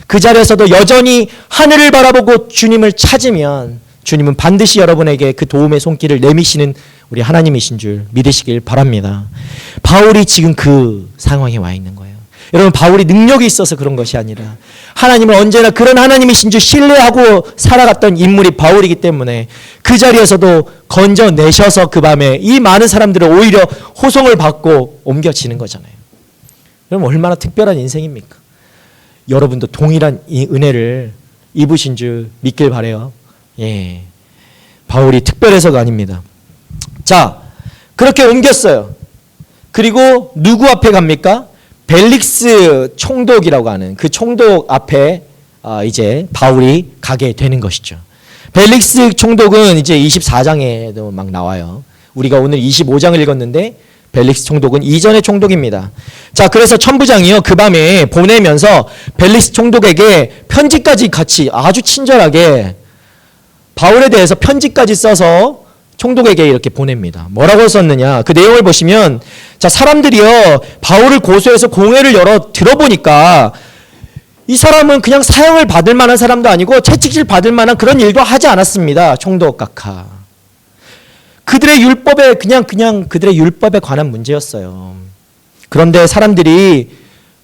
그 자리에서도 여전히 하늘을 바라보고 주님을 찾으면 주님은 반드시 여러분에게 그 도움의 손길을 내미시는 우리 하나님이신 줄 믿으시길 바랍니다. 바울이 지금 그 상황에 와 있는 거예요. 여러분 바울이 능력이 있어서 그런 것이 아니라 하나님을 언제나 그런 하나님이신 줄 신뢰하고 살아갔던 인물이 바울이기 때문에 그 자리에서도 건져내셔서 그 밤에 이 많은 사람들을 오히려 호송을 받고 옮겨지는 거잖아요. 여러분 얼마나 특별한 인생입니까? 여러분도 동일한 이 은혜를 입으신 줄 믿길 바라요. 예, 바울이 특별해서가 아닙니다. 자, 그렇게 옮겼어요. 그리고 누구 앞에 갑니까? 벨릭스 총독이라고 하는 그 총독 앞에 이제 바울이 가게 되는 것이죠. 벨릭스 총독은 이제 24장에도 막 나와요. 우리가 오늘 25장을 읽었는데 벨릭스 총독은 이전의 총독입니다. 자, 그래서 천부장이요 그 밤에 보내면서 벨릭스 총독에게 편지까지 같이 아주 친절하게 바울에 대해서 편지까지 써서 총독에게 이렇게 보냅니다. 뭐라고 썼느냐? 그 내용을 보시면 자, 사람들이요 바울을 고소해서 공회를 열어 들어보니까 이 사람은 그냥 사형을 받을 만한 사람도 아니고 채찍질 받을 만한 그런 일도 하지 않았습니다. 총독 각하. 그들의 율법에 그냥 그들의 율법에 관한 문제였어요. 그런데 사람들이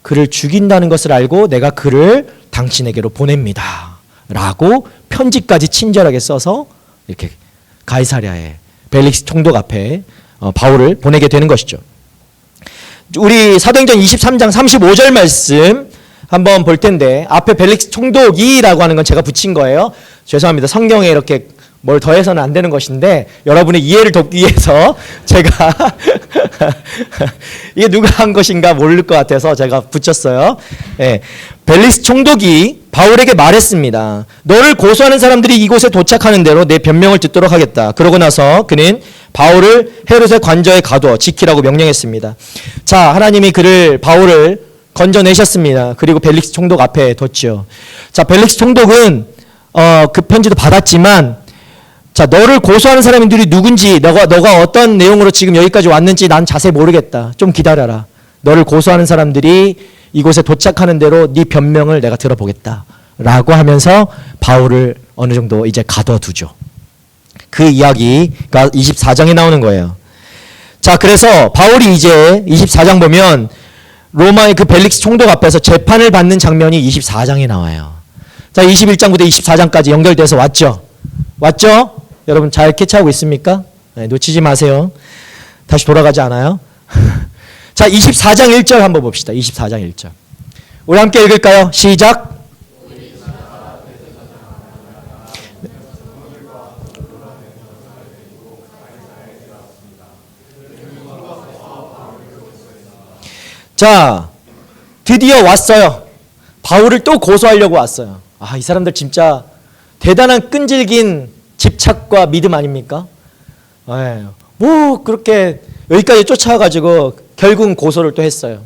그를 죽인다는 것을 알고 내가 그를 당신에게로 보냅니다. 라고 편지까지 친절하게 써서 이렇게 가이사랴에 벨릭스 총독 앞에 바울을 보내게 되는 것이죠. 우리 사도행전 23장 35절 말씀 한번 볼 텐데 앞에 벨릭스 총독이라고 하는 건 제가 붙인 거예요. 죄송합니다. 성경에 이렇게 뭘 더해서는 안 되는 것인데 여러분의 이해를 돕기 위해서 제가 이게 누가 한 것인가 모를 것 같아서 제가 붙였어요. 예, 벨릭스 총독이 바울에게 말했습니다. 너를 고소하는 사람들이 이곳에 도착하는 대로 내 변명을 듣도록 하겠다. 그러고 나서 그는 바울을 헤롯의 관저에 가두어 지키라고 명령했습니다. 자, 하나님이 바울을 건져내셨습니다. 그리고 벨릭스 총독 앞에 뒀죠. 자, 벨릭스 총독은 그 편지도 받았지만 자, 너를 고소하는 사람들이 누군지 너가 어떤 내용으로 지금 여기까지 왔는지 난 자세히 모르겠다. 좀 기다려라. 너를 고소하는 사람들이 이곳에 도착하는 대로 네 변명을 내가 들어보겠다. 라고 하면서 바울을 어느 정도 이제 가둬두죠. 그 이야기가 24장에 나오는 거예요. 자, 그래서 바울이 이제 24장 보면 로마의 그 벨릭스 총독 앞에서 재판을 받는 장면이 24장에 나와요. 자, 21장부터 24장까지 연결돼서 왔죠? 왔죠? 여러분 잘 캐치하고 있습니까? 네, 놓치지 마세요. 다시 돌아가지 않아요? 자, 24장 1절 한번 봅시다. 24장 1절. 우리 함께 읽을까요? 시작. 자, 드디어 왔어요. 바울을 또 고소하려고 왔어요. 아, 이 사람들 진짜 대단한 끈질긴 집착과 믿음 아닙니까? 네. 뭐 그렇게 여기까지 쫓아가지고 결국은 고소를 또 했어요.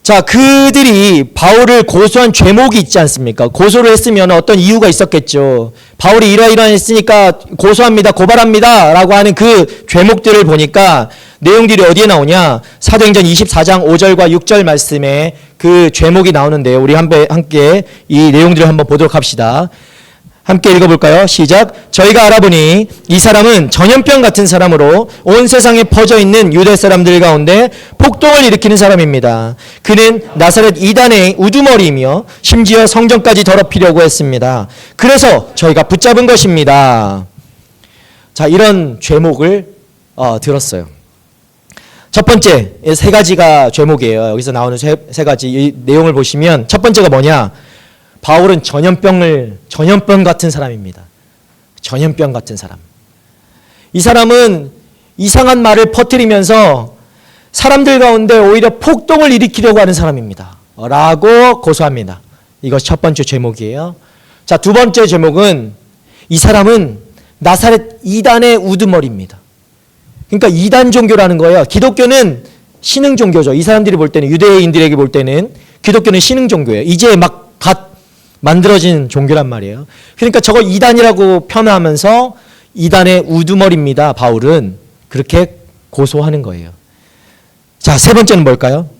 자, 그들이 바울을 고소한 죄목이 있지 않습니까? 고소를 했으면 어떤 이유가 있었겠죠. 바울이 이러이러한 했으니까 고소합니다, 고발합니다 라고 하는 그 죄목들을 보니까 내용들이 어디에 나오냐? 사도행전 24장 5절과 6절 말씀에 그 죄목이 나오는데요. 우리 함께 이 내용들을 한번 보도록 합시다. 함께 읽어볼까요? 시작. 저희가 알아보니 이 사람은 전염병 같은 사람으로 온 세상에 퍼져 있는 유대 사람들 가운데 폭동을 일으키는 사람입니다. 그는 나사렛 이단의 우두머리이며 심지어 성전까지 더럽히려고 했습니다. 그래서 저희가 붙잡은 것입니다. 자, 이런 죄목을 들었어요. 첫 번째, 세 가지가 죄목이에요. 여기서 나오는 세 가지 이 내용을 보시면 첫 번째가 뭐냐? 바울은 전염병 같은 사람입니다. 전염병 같은 사람. 이 사람은 이상한 말을 퍼뜨리면서 사람들 가운데 오히려 폭동을 일으키려고 하는 사람입니다. 라고 고소합니다. 이것이 첫 번째 제목이에요. 자, 두 번째 제목은 이 사람은 나사렛 이단의 우두머리입니다. 그러니까 이단 종교라는 거예요. 기독교는 신흥 종교죠. 이 사람들이 볼 때는, 유대인들에게 볼 때는 기독교는 신흥 종교예요. 이제 막 갓 만들어진 종교란 말이에요. 그러니까 저거 이단이라고 폄하하면서 이단의 우두머리입니다. 바울은 그렇게 고소하는 거예요. 자, 세 번째는 뭘까요?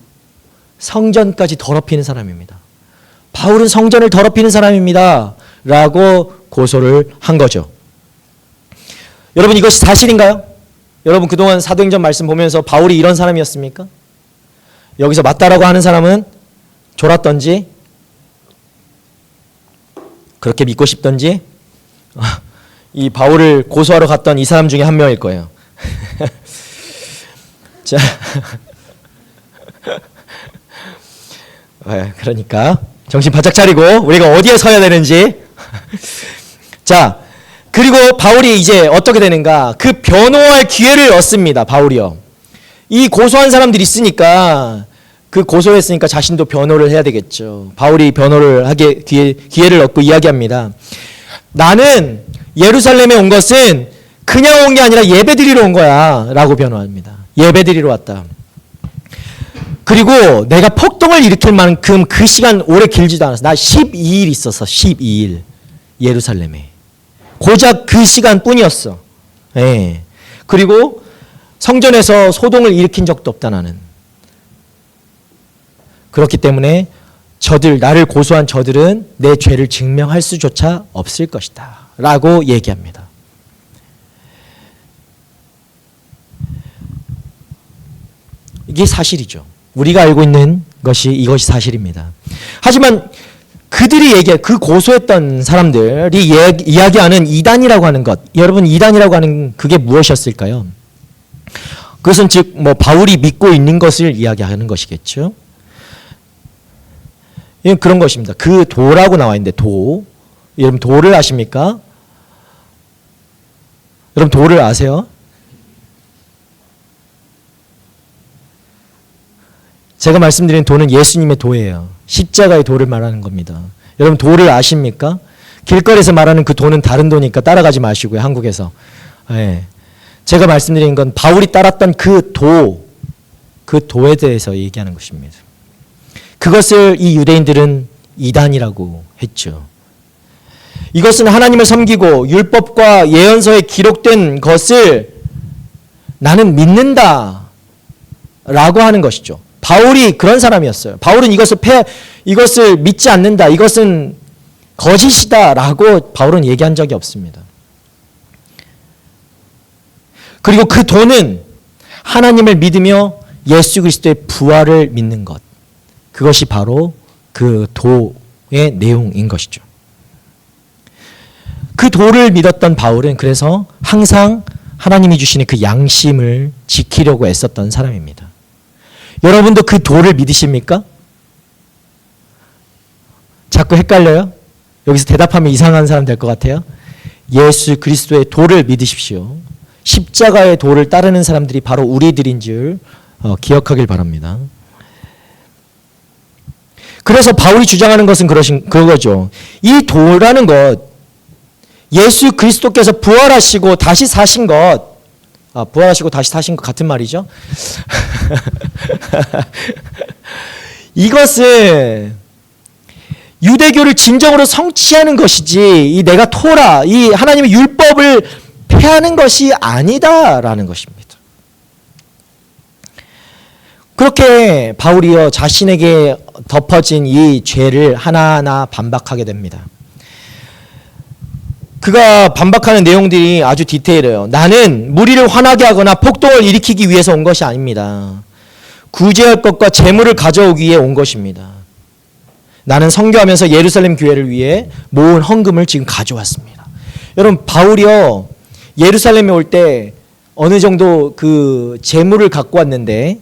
성전까지 더럽히는 사람입니다. 바울은 성전을 더럽히는 사람입니다. 라고 고소를 한 거죠. 여러분, 이것이 사실인가요? 여러분, 그동안 사도행전 말씀 보면서 바울이 이런 사람이었습니까? 여기서 맞다라고 하는 사람은 졸았던지 그렇게 믿고 싶던지 이 바울을 고소하러 갔던 이 사람 중에 한 명일 거예요. 자, 그러니까 정신 바짝 차리고 우리가 어디에 서야 되는지. 자, 그리고 바울이 이제 어떻게 되는가? 그 변호할 기회를 얻습니다. 바울이요. 이 고소한 사람들이 있으니까 그 고소했으니까 자신도 변호를 해야 되겠죠. 바울이 변호를 하게 기회를 얻고 이야기합니다. 나는 예루살렘에 온 것은 그냥 온 게 아니라 예배드리러 온 거야 라고 변호합니다. 예배드리러 왔다. 그리고 내가 폭동을 일으킬 만큼 그 시간 오래 길지도 않았어. 나 12일 있었어. 12일 예루살렘에. 고작 그 시간뿐이었어. 예. 그리고 성전에서 소동을 일으킨 적도 없다 나는. 그렇기 때문에 나를 고소한 저들은 내 죄를 증명할 수조차 없을 것이다 라고 얘기합니다. 이게 사실이죠. 우리가 알고 있는 이것이 사실입니다. 하지만 그들이 그 고소했던 사람들이 이야기하는 이단이라고 하는 것, 여러분, 이단이라고 하는 그게 무엇이었을까요? 그것은 즉 바울이 믿고 있는 것을 이야기하는 것이겠죠. 그런 것입니다. 그 도라고 나와 있는데 도. 여러분 도를 아십니까? 여러분 도를 아세요? 제가 말씀드린 도는 예수님의 도예요. 십자가의 도를 말하는 겁니다. 여러분 도를 아십니까? 길거리에서 말하는 그 도는 다른 도니까 따라가지 마시고요. 한국에서. 네. 제가 말씀드린 건 바울이 따랐던 그 도에 대해서 얘기하는 것입니다. 그것을 이 유대인들은 이단이라고 했죠. 이것은 하나님을 섬기고 율법과 예언서에 기록된 것을 나는 믿는다 라고 하는 것이죠. 바울이 그런 사람이었어요. 바울은 이것을 믿지 않는다. 이것은 거짓이다 라고 바울은 얘기한 적이 없습니다. 그리고 그 도는 하나님을 믿으며 예수 그리스도의 부활을 믿는 것. 그것이 바로 그 도의 내용인 것이죠. 그 도를 믿었던 바울은 그래서 항상 하나님이 주시는 그 양심을 지키려고 애썼던 사람입니다. 여러분도 그 도를 믿으십니까? 자꾸 헷갈려요? 여기서 대답하면 이상한 사람 될 것 같아요. 예수 그리스도의 도를 믿으십시오. 십자가의 도를 따르는 사람들이 바로 우리들인 줄 기억하길 바랍니다. 그래서 바울이 주장하는 것은 그거죠. 이 도라는 것, 예수 그리스도께서 부활하시고 다시 사신 것, 부활하시고 다시 사신 것 같은 말이죠. 이것은 유대교를 진정으로 성취하는 것이지 이 내가 토라, 이 하나님의 율법을 폐하는 것이 아니다라는 것입니다. 그렇게 바울이요 자신에게 덮어진 이 죄를 하나하나 반박하게 됩니다. 그가 반박하는 내용들이 아주 디테일해요. 나는 무리를 화나게 하거나 폭동을 일으키기 위해서 온 것이 아닙니다. 구제할 것과 재물을 가져오기 위해 온 것입니다. 나는 선교하면서 예루살렘 교회를 위해 모은 헌금을 지금 가져왔습니다. 여러분 바울이요 예루살렘에 올 때 어느 정도 그 재물을 갖고 왔는데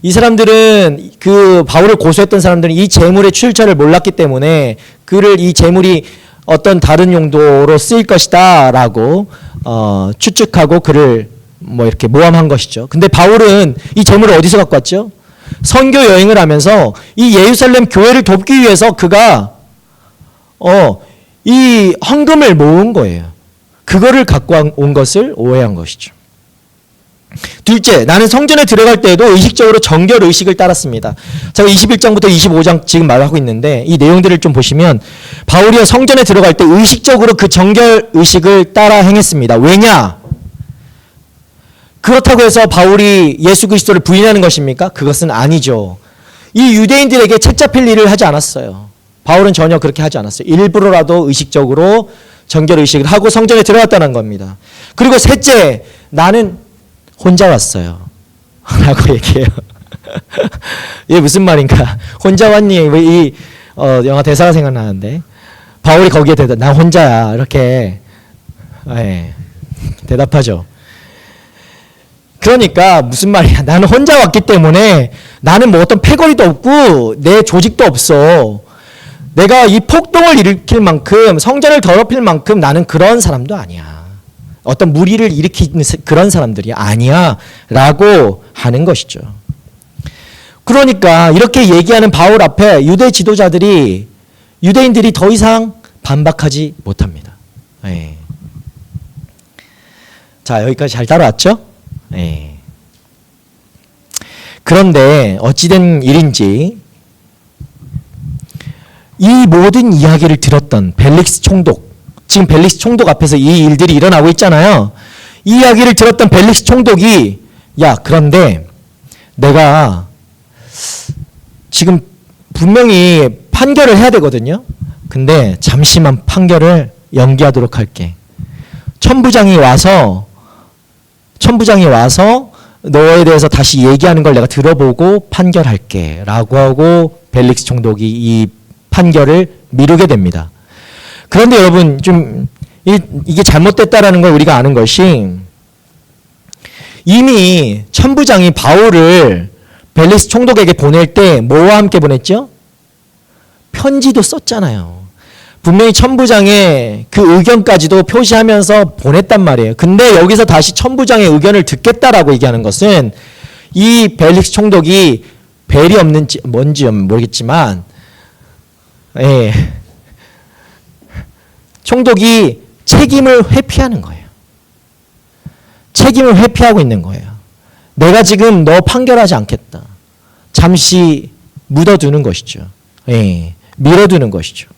이 사람들은 그 바울을 고소했던 사람들은 이 재물의 출처를 몰랐기 때문에 그를 이 재물이 어떤 다른 용도로 쓰일 것이다라고 추측하고 그를 뭐 이렇게 모함한 것이죠. 근데 바울은 이 재물을 어디서 갖고 왔죠? 선교 여행을 하면서 이 예루살렘 교회를 돕기 위해서 그가 이 헌금을 모은 거예요. 그거를 갖고 온 것을 오해한 것이죠. 둘째, 나는 성전에 들어갈 때에도 의식적으로 정결 의식을 따랐습니다. 제가 21장부터 25장 지금 말하고 있는데 이 내용들을 좀 보시면 바울이 성전에 들어갈 때 의식적으로 그 정결 의식을 따라 행했습니다. 왜냐? 그렇다고 해서 바울이 예수 그리스도를 부인하는 것입니까? 그것은 아니죠. 이 유대인들에게 책 잡힐 일을 하지 않았어요. 바울은 전혀 그렇게 하지 않았어요. 일부러라도 의식적으로 정결 의식을 하고 성전에 들어갔다는 겁니다. 그리고 셋째, 나는 혼자 왔어요. 라고 얘기해요. 이게 무슨 말인가? 혼자 왔니? 이 영화 대사가 생각나는데 바울이 거기에 대답, 나 혼자야. 이렇게 대답하죠. 그러니까 무슨 말이야? 나는 혼자 왔기 때문에 나는 뭐 어떤 패거리도 없고 내 조직도 없어. 내가 이 폭동을 일으킬 만큼 성전을 더럽힐 만큼 나는 그런 사람도 아니야. 어떤 무리를 일으키는 그런 사람들이 아니야 라고 하는 것이죠. 그러니까 이렇게 얘기하는 바울 앞에 유대 지도자들이 유대인들이 더 이상 반박하지 못합니다. 네. 자, 여기까지 잘 따라왔죠? 네. 그런데 어찌된 일인지 이 모든 이야기를 들었던 벨릭스 총독, 지금 벨릭스 총독 앞에서 이 일들이 일어나고 있잖아요. 이 이야기를 들었던 벨릭스 총독이 야, 그런데 내가 지금 분명히 판결을 해야 되거든요. 근데 잠시만 판결을 연기하도록 할게. 천부장이 와서 너에 대해서 다시 얘기하는 걸 내가 들어보고 판결할게 라고 하고 벨릭스 총독이 이 판결을 미루게 됩니다. 그런데 여러분 좀 이게 잘못됐다라는 걸 우리가 아는 것이 이미 천부장이 바울을 벨릭스 총독에게 보낼 때 뭐와 함께 보냈죠? 편지도 썼잖아요. 분명히 천부장의 그 의견까지도 표시하면서 보냈단 말이에요. 근데 여기서 다시 천부장의 의견을 듣겠다라고 얘기하는 것은 이 벨릭스 총독이 벨이 없는지 뭔지 모르겠지만 총독이 책임을 회피하는 거예요. 책임을 회피하고 있는 거예요. 내가 지금 너 판결하지 않겠다. 잠시 묻어두는 것이죠. 밀어두는 것이죠.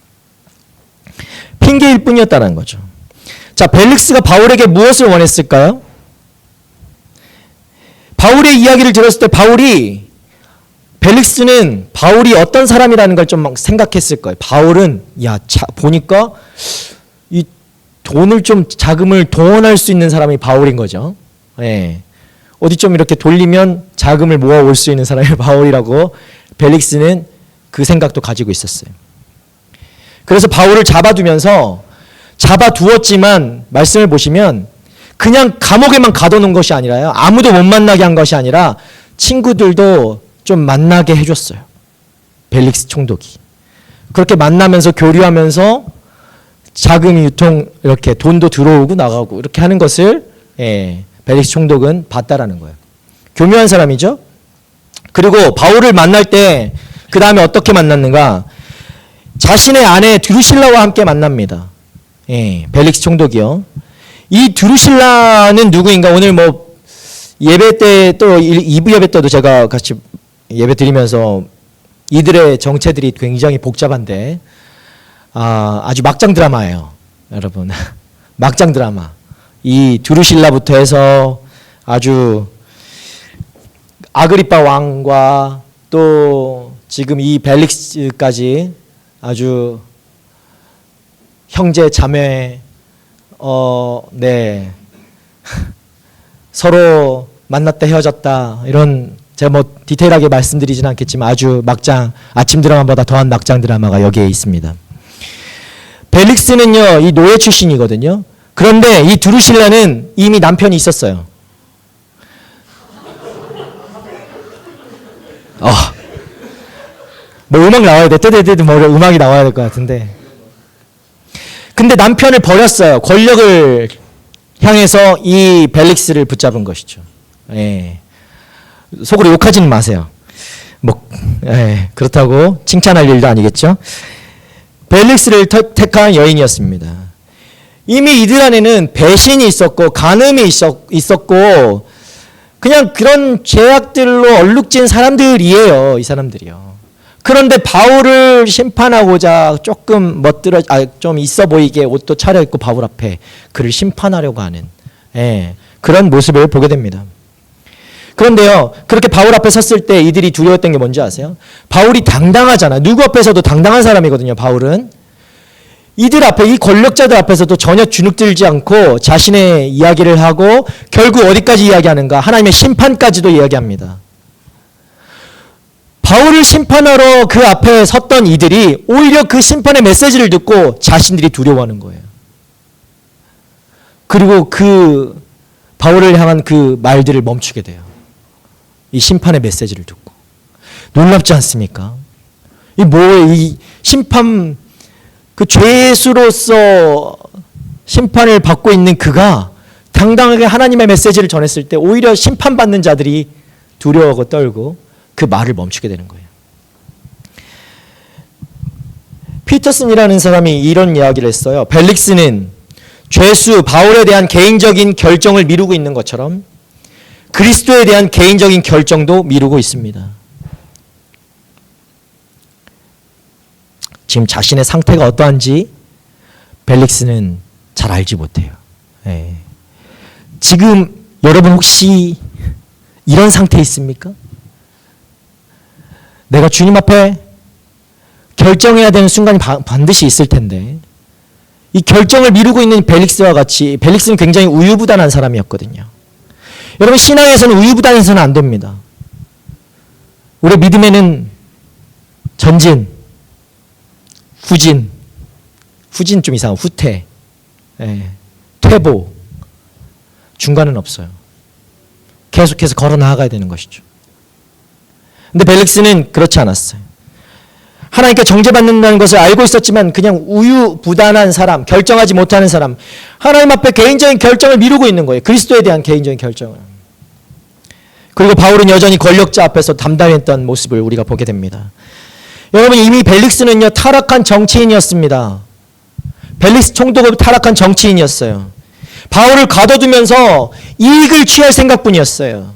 핑계일 뿐이었다는 거죠. 자, 벨릭스가 바울에게 무엇을 원했을까요? 바울의 이야기를 들었을 때 벨릭스는 바울이 어떤 사람이라는 걸 좀 생각했을 거예요. 바울은 보니까 이 돈을 좀 자금을 동원할 수 있는 사람이 바울인 거죠. 어디 좀 이렇게 돌리면 자금을 모아올 수 있는 사람이 바울이라고 벨릭스는 그 생각도 가지고 있었어요. 그래서 바울을 잡아두었지만 말씀을 보시면 그냥 감옥에만 가둬놓은 것이 아니라요. 아무도 못 만나게 한 것이 아니라 친구들도 좀 만나게 해줬어요. 벨릭스 총독이. 그렇게 만나면서 교류하면서 자금이 이렇게 돈도 들어오고 나가고 이렇게 하는 것을 벨릭스 총독은 봤다라는 거예요. 교묘한 사람이죠. 그리고 바울을 만날 때 그 다음에 어떻게 만났는가? 자신의 아내 드루실라와 함께 만납니다. 벨릭스 총독이요. 이 드루실라는 누구인가? 오늘 예배 때 또 2부 예배 때도 제가 같이 예배 드리면서 이들의 정체들이 굉장히 복잡한데 아주 막장 드라마예요, 여러분. 막장 드라마. 이 두루실라부터 해서 아주 아그리파 왕과 또 지금 이 벨릭스까지 아주 형제 자매 네 서로 만났다 헤어졌다 이런 제가 뭐 디테일하게 말씀드리진 않겠지만 아주 막장 아침 드라마보다 더한 막장 드라마가 여기에 있습니다. 벨릭스는요 이 노예 출신이거든요. 그런데 이 두루실라는 이미 남편이 있었어요. 뭐 음악 나와야 돼. 떼떼떼 뭐 음악이 나와야 될 것 같은데. 근데 남편을 버렸어요. 권력을 향해서 이 벨릭스를 붙잡은 것이죠. 예. 속으로 욕하지는 마세요. 뭐 그렇다고 칭찬할 일도 아니겠죠. 벨릭스를 택한 여인이었습니다. 이미 이들 안에는 배신이 있었고 간음이 있었고 그냥 그런 죄악들로 얼룩진 사람들이에요. 이 사람들이요. 그런데 바울을 심판하고자 조금 좀 있어 보이게 옷도 차려입고 바울 앞에 그를 심판하려고 하는 그런 모습을 보게 됩니다. 그런데요, 그렇게 바울 앞에 섰을 때 이들이 두려웠던 게 뭔지 아세요? 바울이 당당하잖아. 누구 앞에서도 당당한 사람이거든요, 바울은. 이들 앞에, 이 권력자들 앞에서도 전혀 주눅들지 않고 자신의 이야기를 하고 결국 어디까지 이야기하는가? 하나님의 심판까지도 이야기합니다. 바울을 심판하러 그 앞에 섰던 이들이 오히려 그 심판의 메시지를 듣고 자신들이 두려워하는 거예요. 그리고 그 바울을 향한 그 말들을 멈추게 돼요. 이 심판의 메시지를 듣고. 놀랍지 않습니까? 이 심판, 그 죄수로서 심판을 받고 있는 그가 당당하게 하나님의 메시지를 전했을 때 오히려 심판받는 자들이 두려워하고 떨고 그 말을 멈추게 되는 거예요. 피터슨이라는 사람이 이런 이야기를 했어요. 벨릭스는 죄수 바울에 대한 개인적인 결정을 미루고 있는 것처럼 그리스도에 대한 개인적인 결정도 미루고 있습니다. 지금 자신의 상태가 어떠한지 벨릭스는 잘 알지 못해요. 지금 여러분 혹시 이런 상태에 있습니까? 내가 주님 앞에 결정해야 되는 순간이 반드시 있을 텐데 이 결정을 미루고 있는 벨릭스와 같이 벨릭스는 굉장히 우유부단한 사람이었거든요. 여러분 신앙에서는 우유부단해서는 안 됩니다. 우리 믿음에는 전진, 후진 좀 이상하고 후퇴, 퇴보, 중간은 없어요. 계속해서 걸어 나아가야 되는 것이죠. 근데 벨릭스는 그렇지 않았어요. 하나님께 정죄받는다는 것을 알고 있었지만 그냥 우유부단한 사람, 결정하지 못하는 사람, 하나님 앞에 개인적인 결정을 미루고 있는 거예요. 그리스도에 대한 개인적인 결정을. 그리고 바울은 여전히 권력자 앞에서 담당했던 모습을 우리가 보게 됩니다. 여러분 이미 벨릭스는요 타락한 정치인이었습니다. 벨릭스 총독은 타락한 정치인이었어요. 바울을 가둬두면서 이익을 취할 생각뿐이었어요.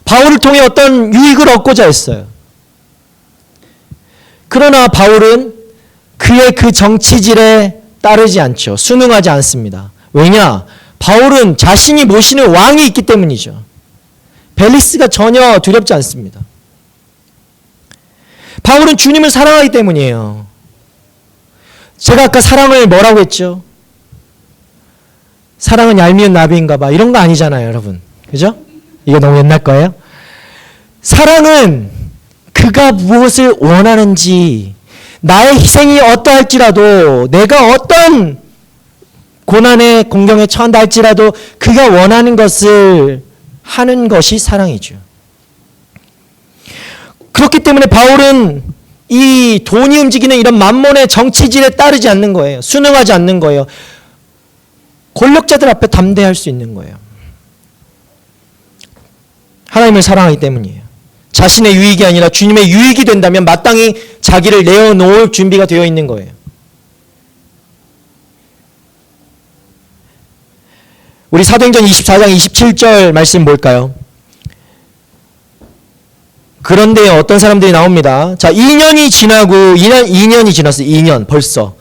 바울을 통해 어떤 유익을 얻고자 했어요. 그러나 바울은 그의 그 정치질에 따르지 않죠. 순응하지 않습니다. 왜냐? 바울은 자신이 모시는 왕이 있기 때문이죠. 벨릭스가 전혀 두렵지 않습니다. 바울은 주님을 사랑하기 때문이에요. 제가 아까 사랑을 뭐라고 했죠? 사랑은 얄미운 나비인가 봐. 이런 거 아니잖아요, 여러분. 그죠? 이거 너무 옛날 거예요? 사랑은 그가 무엇을 원하는지, 나의 희생이 어떠할지라도, 내가 어떤 고난에 공경에 처한다 할지라도 그가 원하는 것을 하는 것이 사랑이죠. 그렇기 때문에 바울은 이 돈이 움직이는 이런 만몬의 정치질에 따르지 않는 거예요. 순응하지 않는 거예요. 권력자들 앞에 담대할 수 있는 거예요. 하나님을 사랑하기 때문이에요. 자신의 유익이 아니라 주님의 유익이 된다면 마땅히 자기를 내어놓을 준비가 되어 있는 거예요. 우리 사도행전 24장 27절 말씀 볼까요? 그런데 어떤 사람들이 나옵니다. 자, 2년이 지나고 2년이 지났어요. 2년 벌써.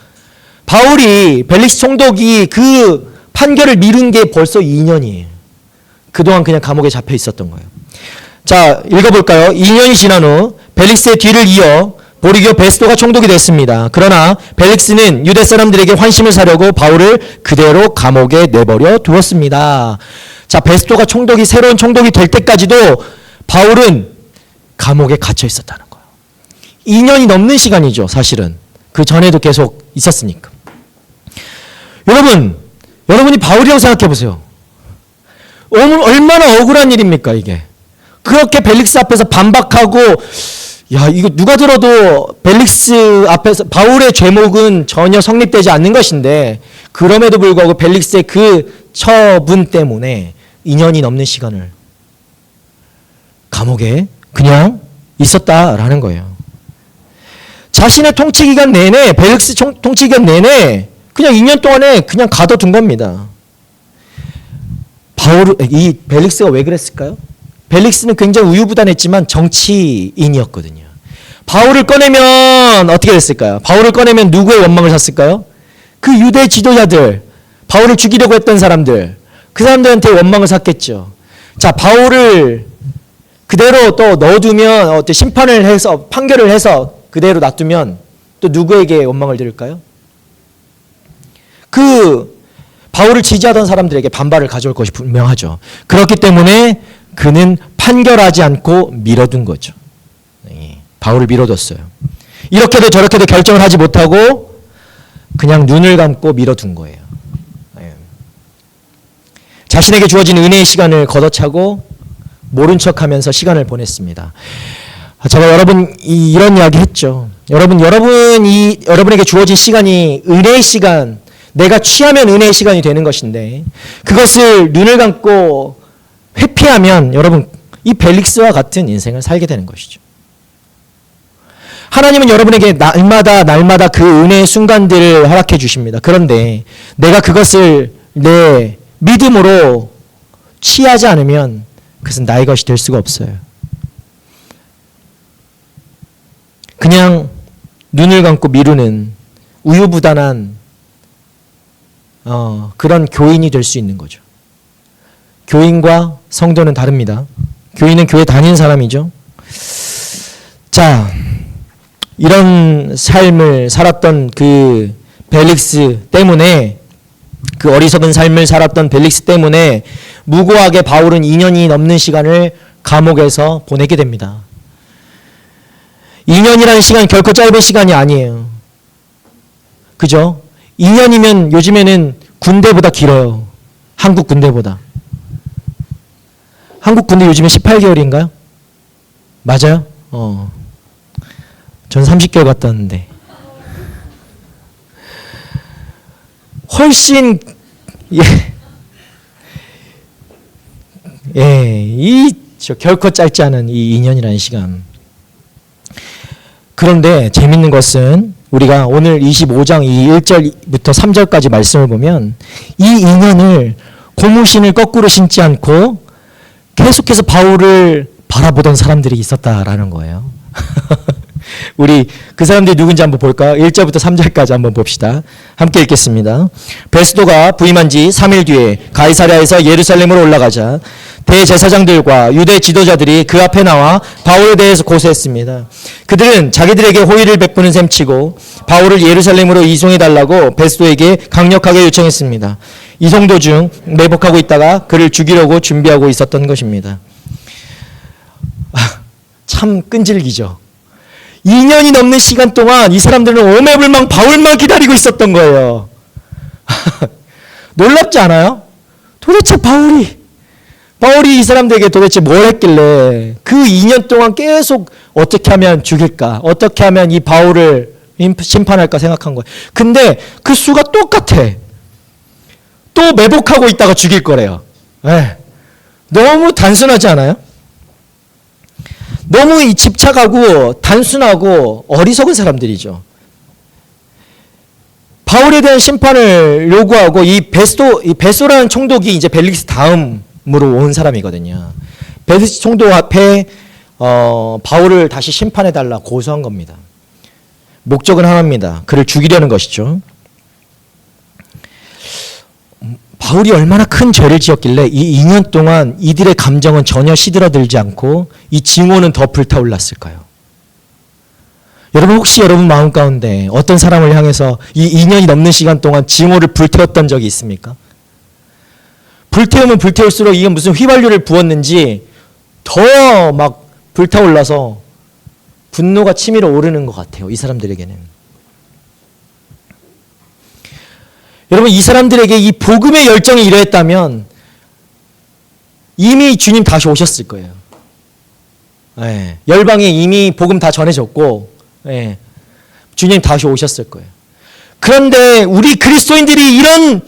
바울이 벨릭스 총독이 그 판결을 미룬 게 벌써 2년이에요. 그동안 그냥 감옥에 잡혀 있었던 거예요. 자, 읽어볼까요? 2년이 지난 후 벨릭스의 뒤를 이어 보리교 베스도가 총독이 됐습니다. 그러나 벨릭스는 유대 사람들에게 환심을 사려고 바울을 그대로 감옥에 내버려 두었습니다. 자, 베스도가 새로운 총독이 될 때까지도 바울은 감옥에 갇혀 있었다는 거예요. 2년이 넘는 시간이죠, 사실은. 그 전에도 계속 있었으니까. 여러분이 바울이라고 생각해 보세요. 얼마나 억울한 일입니까, 이게. 그렇게 벨릭스 앞에서 반박하고, 야, 이거 누가 들어도 벨릭스 앞에서 바울의 죄목은 전혀 성립되지 않는 것인데, 그럼에도 불구하고 벨릭스의 그 처분 때문에 2년이 넘는 시간을 감옥에 그냥 있었다라는 거예요. 자신의 통치기간 내내, 벨릭스 통치기간 내내 그냥 2년 동안에 그냥 가둬둔 겁니다. 이 벨릭스가 왜 그랬을까요? 벨릭스는 굉장히 우유부단했지만 정치인이었거든요. 바울을 꺼내면 어떻게 됐을까요? 바울을 꺼내면 누구의 원망을 샀을까요? 그 유대 지도자들, 바울을 죽이려고 했던 사람들, 그 사람들한테 원망을 샀겠죠. 자, 바울을 그대로 또 넣어두면 심판을 해서 판결을 해서 그대로 놔두면 또 누구에게 원망을 들을까요? 그 바울을 지지하던 사람들에게 반발을 가져올 것이 분명하죠. 그렇기 때문에 그는 판결하지 않고 밀어둔 거죠. 바울을 밀어뒀어요. 이렇게도 저렇게도 결정을 하지 못하고 그냥 눈을 감고 밀어둔 거예요. 자신에게 주어진 은혜의 시간을 걷어차고 모른 척하면서 시간을 보냈습니다. 제가 이런 이야기 했죠. 여러분에게 주어진 시간이 은혜의 시간, 내가 취하면 은혜의 시간이 되는 것인데 그것을 눈을 감고 회피하면 여러분 이 벨릭스와 같은 인생을 살게 되는 것이죠. 하나님은 여러분에게 날마다 그 은혜의 순간들을 허락해 주십니다. 그런데 내가 그것을 내 믿음으로 취하지 않으면 그것은 나의 것이 될 수가 없어요. 그냥 눈을 감고 미루는 우유부단한 그런 교인이 될 수 있는 거죠. 교인과 성도는 다릅니다. 교인은 교회 다니는 사람이죠. 자, 이런 삶을 살았던 그 벨릭스 때문에, 그 어리석은 삶을 살았던 벨릭스 때문에 무고하게 바울은 2년이 넘는 시간을 감옥에서 보내게 됩니다. 2년이라는 시간 결코 짧은 시간이 아니에요. 그죠? 2년이면 요즘에는 군대보다 길어요. 한국 군대보다. 한국 군대 요즘에 18개월인가요? 맞아요? 전 30개월 갔다 왔는데. 훨씬 결코 짧지 않은 이 2년이라는 시간. 그런데 재밌는 것은 우리가 오늘 25장 1절부터 3절까지 말씀을 보면 이 2년을 고무신을 거꾸로 신지 않고 계속해서 바울을 바라보던 사람들이 있었다라는 거예요. 우리 그 사람들이 누군지 한번 볼까요? 1절부터 3절까지 한번 봅시다. 함께 읽겠습니다. 베스도가 부임한 지 3일 뒤에 가이사랴에서 예루살렘으로 올라가자 대제사장들과 유대 지도자들이 그 앞에 나와 바울에 대해서 고소했습니다. 그들은 자기들에게 호의를 베푸는 셈치고 바울을 예루살렘으로 이송해달라고 베스도에게 강력하게 요청했습니다. 이송 도중 매복하고 있다가 그를 죽이려고 준비하고 있었던 것입니다. 참 끈질기죠. 2년이 넘는 시간 동안 이 사람들은 오매불망 바울만 기다리고 있었던 거예요. 놀랍지 않아요? 도대체 바울이 이 사람들에게 도대체 뭘 했길래 그 2년 동안 계속 어떻게 하면 죽일까? 어떻게 하면 이 바울을 심판할까 생각한 거예요. 근데 그 수가 똑같아. 또 매복하고 있다가 죽일 거래요. 너무 단순하지 않아요? 너무 집착하고 단순하고 어리석은 사람들이죠. 바울에 대한 심판을 요구하고 이 베소라는 총독이 이제 벨릭스 다음으로 온 사람이거든요. 벨릭스 총독 앞에 바울을 다시 심판해달라 고소한 겁니다. 목적은 하나입니다. 그를 죽이려는 것이죠. 바울이 얼마나 큰 죄를 지었길래 이 2년 동안 이들의 감정은 전혀 시들어들지 않고 이 증오는 더 불타올랐을까요? 여러분, 혹시 여러분 마음 가운데 어떤 사람을 향해서 이 2년이 넘는 시간 동안 증오를 불태웠던 적이 있습니까? 불태우면 불태울수록 이게 무슨 휘발유를 부었는지 더 막 불타올라서 분노가 치밀어 오르는 것 같아요. 이 사람들에게는. 여러분, 이 사람들에게 이 복음의 열정이 이러했다면 이미 주님 다시 오셨을 거예요. 예, 열방에 이미 복음 다 전해졌고, 예, 주님 다시 오셨을 거예요. 그런데 우리 그리스도인들이 이런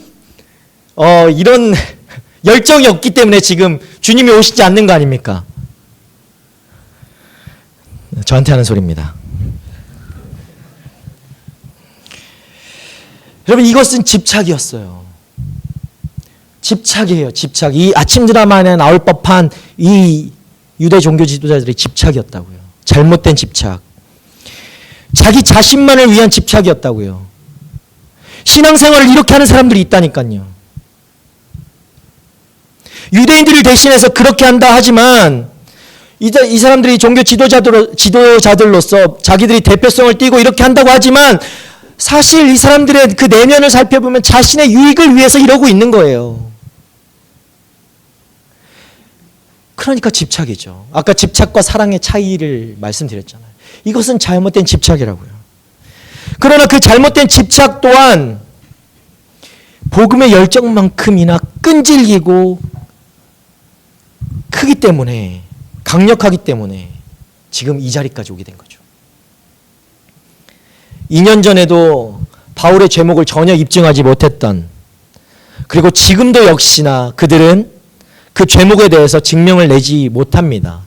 열정이 없기 때문에 지금 주님이 오시지 않는 거 아닙니까? 저한테 하는 소리입니다. 여러분, 이것은 집착이었어요. 집착이에요. 집착. 이 아침 드라마에 나올 법한 이 유대 종교 지도자들의 집착이었다고요. 잘못된 집착. 자기 자신만을 위한 집착이었다고요. 신앙생활을 이렇게 하는 사람들이 있다니까요. 유대인들을 대신해서 그렇게 한다 하지만 이 사람들이 종교 지도자들로서 자기들이 대표성을 띠고 이렇게 한다고 하지만 사실 이 사람들의 그 내면을 살펴보면 자신의 유익을 위해서 이러고 있는 거예요. 그러니까 집착이죠. 아까 집착과 사랑의 차이를 말씀드렸잖아요. 이것은 잘못된 집착이라고요. 그러나 그 잘못된 집착 또한 복음의 열정만큼이나 끈질기고 크기 때문에, 강력하기 때문에 지금 이 자리까지 오게 된 거죠. 2년 전에도 바울의 죄목을 전혀 입증하지 못했던, 그리고 지금도 역시나 그들은 그 죄목에 대해서 증명을 내지 못합니다.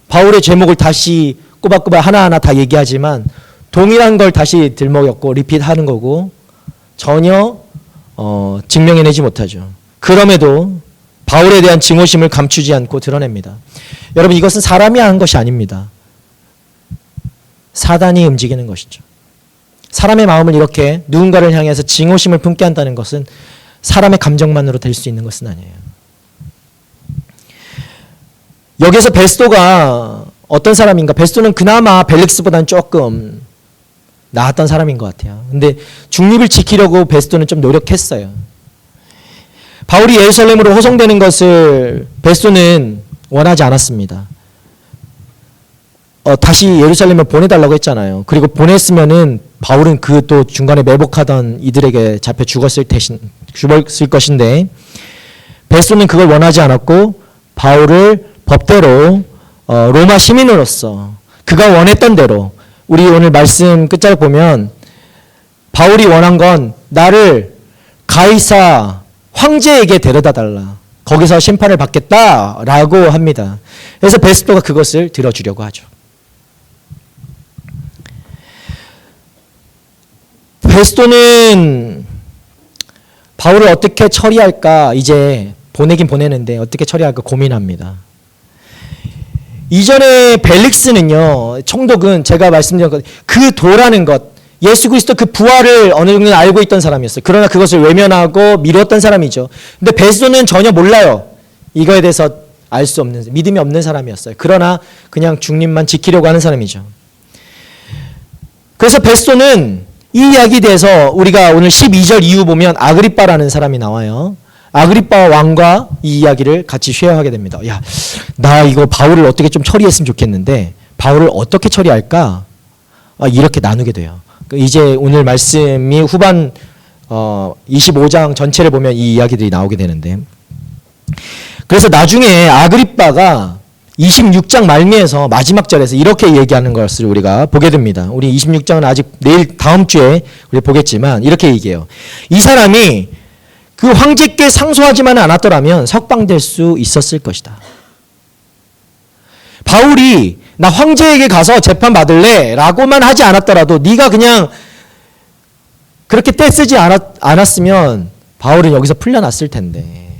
바울의 죄목을 다시 꼬박꼬박 하나하나 다 얘기하지만 동일한 걸 다시 들먹였고 리핏하는 거고 전혀 증명해내지 못하죠. 그럼에도 바울에 대한 증오심을 감추지 않고 드러냅니다. 여러분, 이것은 사람이 한 것이 아닙니다. 사단이 움직이는 것이죠. 사람의 마음을 이렇게 누군가를 향해서 증오심을 품게 한다는 것은 사람의 감정만으로 될 수 있는 것은 아니에요. 여기서 베스도가 어떤 사람인가? 베스도는 그나마 벨릭스보다는 조금 나았던 사람인 것 같아요. 근데 중립을 지키려고 베스도는 좀 노력했어요. 바울이 예루살렘으로 호송되는 것을 베스도는 원하지 않았습니다. 다시 예루살렘에 보내달라고 했잖아요. 그리고 보냈으면은 바울은 그 또 중간에 매복하던 이들에게 잡혀 죽었을 것인데 베스도는 그걸 원하지 않았고 바울을 법대로 로마 시민으로서 그가 원했던 대로, 우리 오늘 말씀 끝자락 보면 바울이 원한 건 나를 가이사 황제에게 데려다 달라. 거기서 심판을 받겠다라고 합니다. 그래서 베스도가 그것을 들어주려고 하죠. 베스도는 바울을 어떻게 처리할까, 이제 보내긴 보내는데 어떻게 처리할까 고민합니다. 이전에 벨릭스는요, 총독은 제가 말씀드린 것, 그 도라는 것, 예수 그리스도 그 부활을 어느 정도 알고 있던 사람이었어요. 그러나 그것을 외면하고 미뤘던 사람이죠. 근데 베스도는 전혀 몰라요. 이거에 대해서 알 수 없는, 믿음이 없는 사람이었어요. 그러나 그냥 중립만 지키려고 하는 사람이죠. 그래서 베스도는 이 이야기에 대해서 우리가 오늘 12절 이후 보면 아그리빠라는 사람이 나와요. 아그리빠 왕과 이 이야기를 같이 쉐어하게 됩니다. 야, 나 이거 바울을 어떻게 좀 처리했으면 좋겠는데 바울을 어떻게 처리할까? 이렇게 나누게 돼요. 이제 오늘 말씀이 후반 25장 전체를 보면 이 이야기들이 나오게 되는데, 그래서 나중에 아그리빠가 26장 말미에서 마지막 절에서 이렇게 얘기하는 것을 우리가 보게 됩니다. 우리 26장은 아직 내일 다음 주에 우리 보겠지만 이렇게 얘기해요. 이 사람이 그 황제께 상소하지만 않았더라면 석방될 수 있었을 것이다. 바울이 나 황제에게 가서 재판 받을래 라고만 하지 않았더라도 네가 그냥 그렇게 떼쓰지 않았으면 바울은 여기서 풀려났을 텐데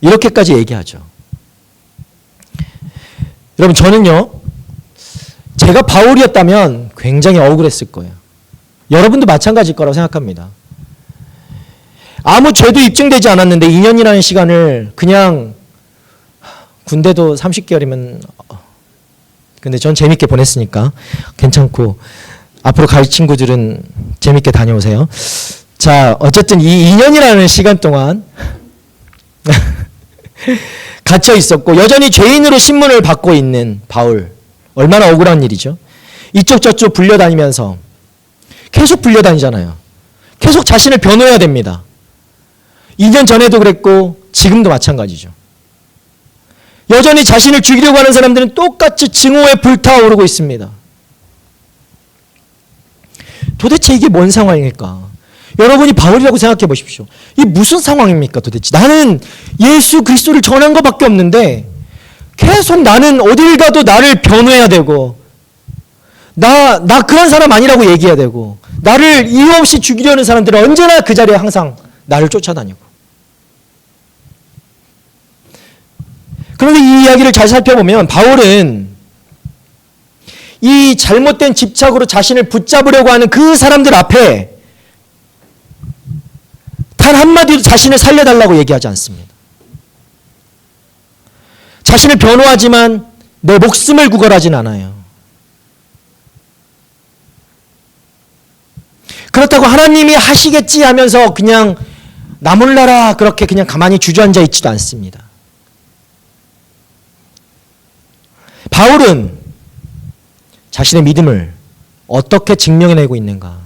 이렇게까지 얘기하죠. 여러분 저는요, 제가 바울이었다면 굉장히 억울했을 거예요. 여러분도 마찬가지일 거라고 생각합니다. 아무 죄도 입증되지 않았는데 2년이라는 시간을 그냥, 군대도 30개월이면 근데 전 재밌게 보냈으니까 괜찮고 앞으로 갈 친구들은 재밌게 다녀오세요. 자, 어쨌든 이 2년이라는 시간 동안 갇혀 있었고 여전히 죄인으로 신문을 받고 있는 바울, 얼마나 억울한 일이죠. 이쪽 저쪽 불려다니면서 계속 불려다니잖아요. 계속 자신을 변호해야 됩니다. 2년 전에도 그랬고 지금도 마찬가지죠. 여전히 자신을 죽이려고 하는 사람들은 똑같이 증오에 불타오르고 있습니다. 도대체 이게 뭔 상황일까? 여러분이 바울이라고 생각해 보십시오. 이게 무슨 상황입니까 도대체? 나는 예수 그리스도를 전한 것밖에 없는데 계속 나는 어딜 가도 나를 변호해야 되고 나 그런 사람 아니라고 얘기해야 되고 나를 이유 없이 죽이려는 사람들은 언제나 그 자리에 항상 나를 쫓아다니고. 그런데 이 이야기를 잘 살펴보면 바울은 이 잘못된 집착으로 자신을 붙잡으려고 하는 그 사람들 앞에 단 한마디도 자신을 살려달라고 얘기하지 않습니다. 자신을 변호하지만 내 목숨을 구걸하진 않아요. 그렇다고 하나님이 하시겠지 하면서 그냥 나 몰라라 그렇게 그냥 가만히 주저앉아 있지도 않습니다. 바울은 자신의 믿음을 어떻게 증명해내고 있는가?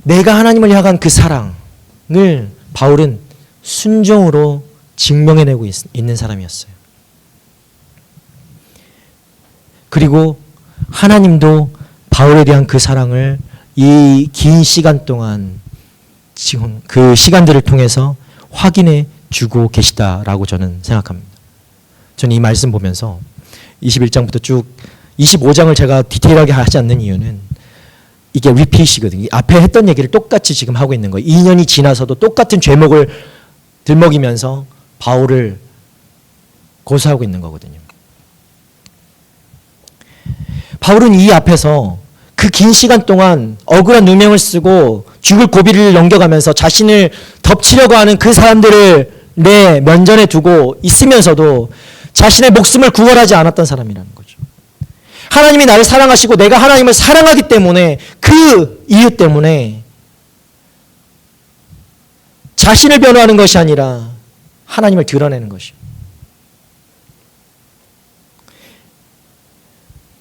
내가 하나님을 향한 그 사랑을 바울은 순종으로 증명해내고 있는 사람이었어요. 그리고 하나님도 바울에 대한 그 사랑을 이 긴 시간 동안 지금 그 시간들을 통해서 확인해 주고 계시다라고 저는 생각합니다. 저는 이 말씀 보면서 21장부터 쭉 25장을 제가 디테일하게 하지 않는 이유는 이게 리핏이거든요. 앞에 했던 얘기를 똑같이 지금 하고 있는 거예요. 2년이 지나서도 똑같은 죄목을 들먹이면서 바울을 고소하고 있는 거거든요. 바울은 이 앞에서 그 긴 시간 동안 억울한 누명을 쓰고 죽을 고비를 넘겨가면서 자신을 덮치려고 하는 그 사람들을 내 면전에 두고 있으면서도 자신의 목숨을 구걸하지 않았던 사람이라는 거죠. 하나님이 나를 사랑하시고 내가 하나님을 사랑하기 때문에 그 이유 때문에 자신을 변호하는 것이 아니라 하나님을 드러내는 것이요.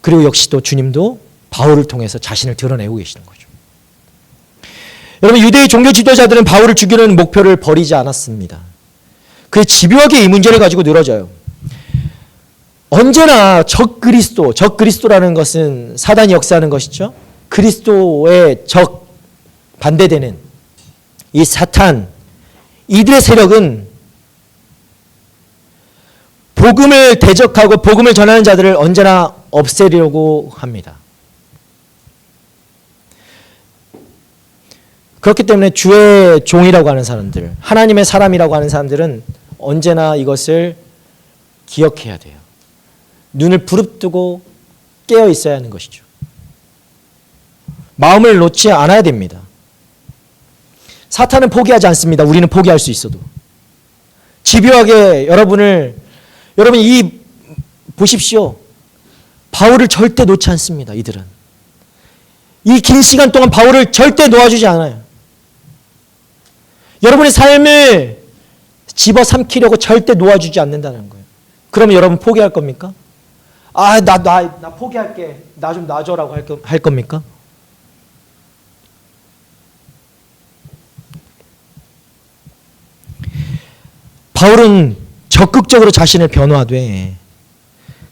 그리고 역시 또 주님도 바울을 통해서 자신을 드러내고 계시는 거죠. 여러분 유대의 종교 지도자들은 바울을 죽이는 목표를 버리지 않았습니다. 그 집요하게 이 문제를 가지고 늘어져요. 언제나 적그리스도라는 것은 사단이 역사하는 것이죠. 그리스도의 적 반대되는 이 사탄, 이들의 세력은 복음을 대적하고 복음을 전하는 자들을 언제나 없애려고 합니다. 그렇기 때문에 주의 종이라고 하는 사람들, 하나님의 사람이라고 하는 사람들은 언제나 이것을 기억해야 돼요. 눈을 부릅뜨고 깨어 있어야 하는 것이죠. 마음을 놓지 않아야 됩니다. 사탄은 포기하지 않습니다. 우리는 포기할 수 있어도. 집요하게 여러분 보십시오. 바울을 절대 놓지 않습니다. 이들은. 이 긴 시간 동안 바울을 절대 놓아주지 않아요. 여러분의 삶을 집어삼키려고 절대 놓아주지 않는다는 거예요. 그러면 여러분 포기할 겁니까? 나 포기할게. 나 좀 놔줘라고 할 겁니까? 바울은 적극적으로 자신을 변호하되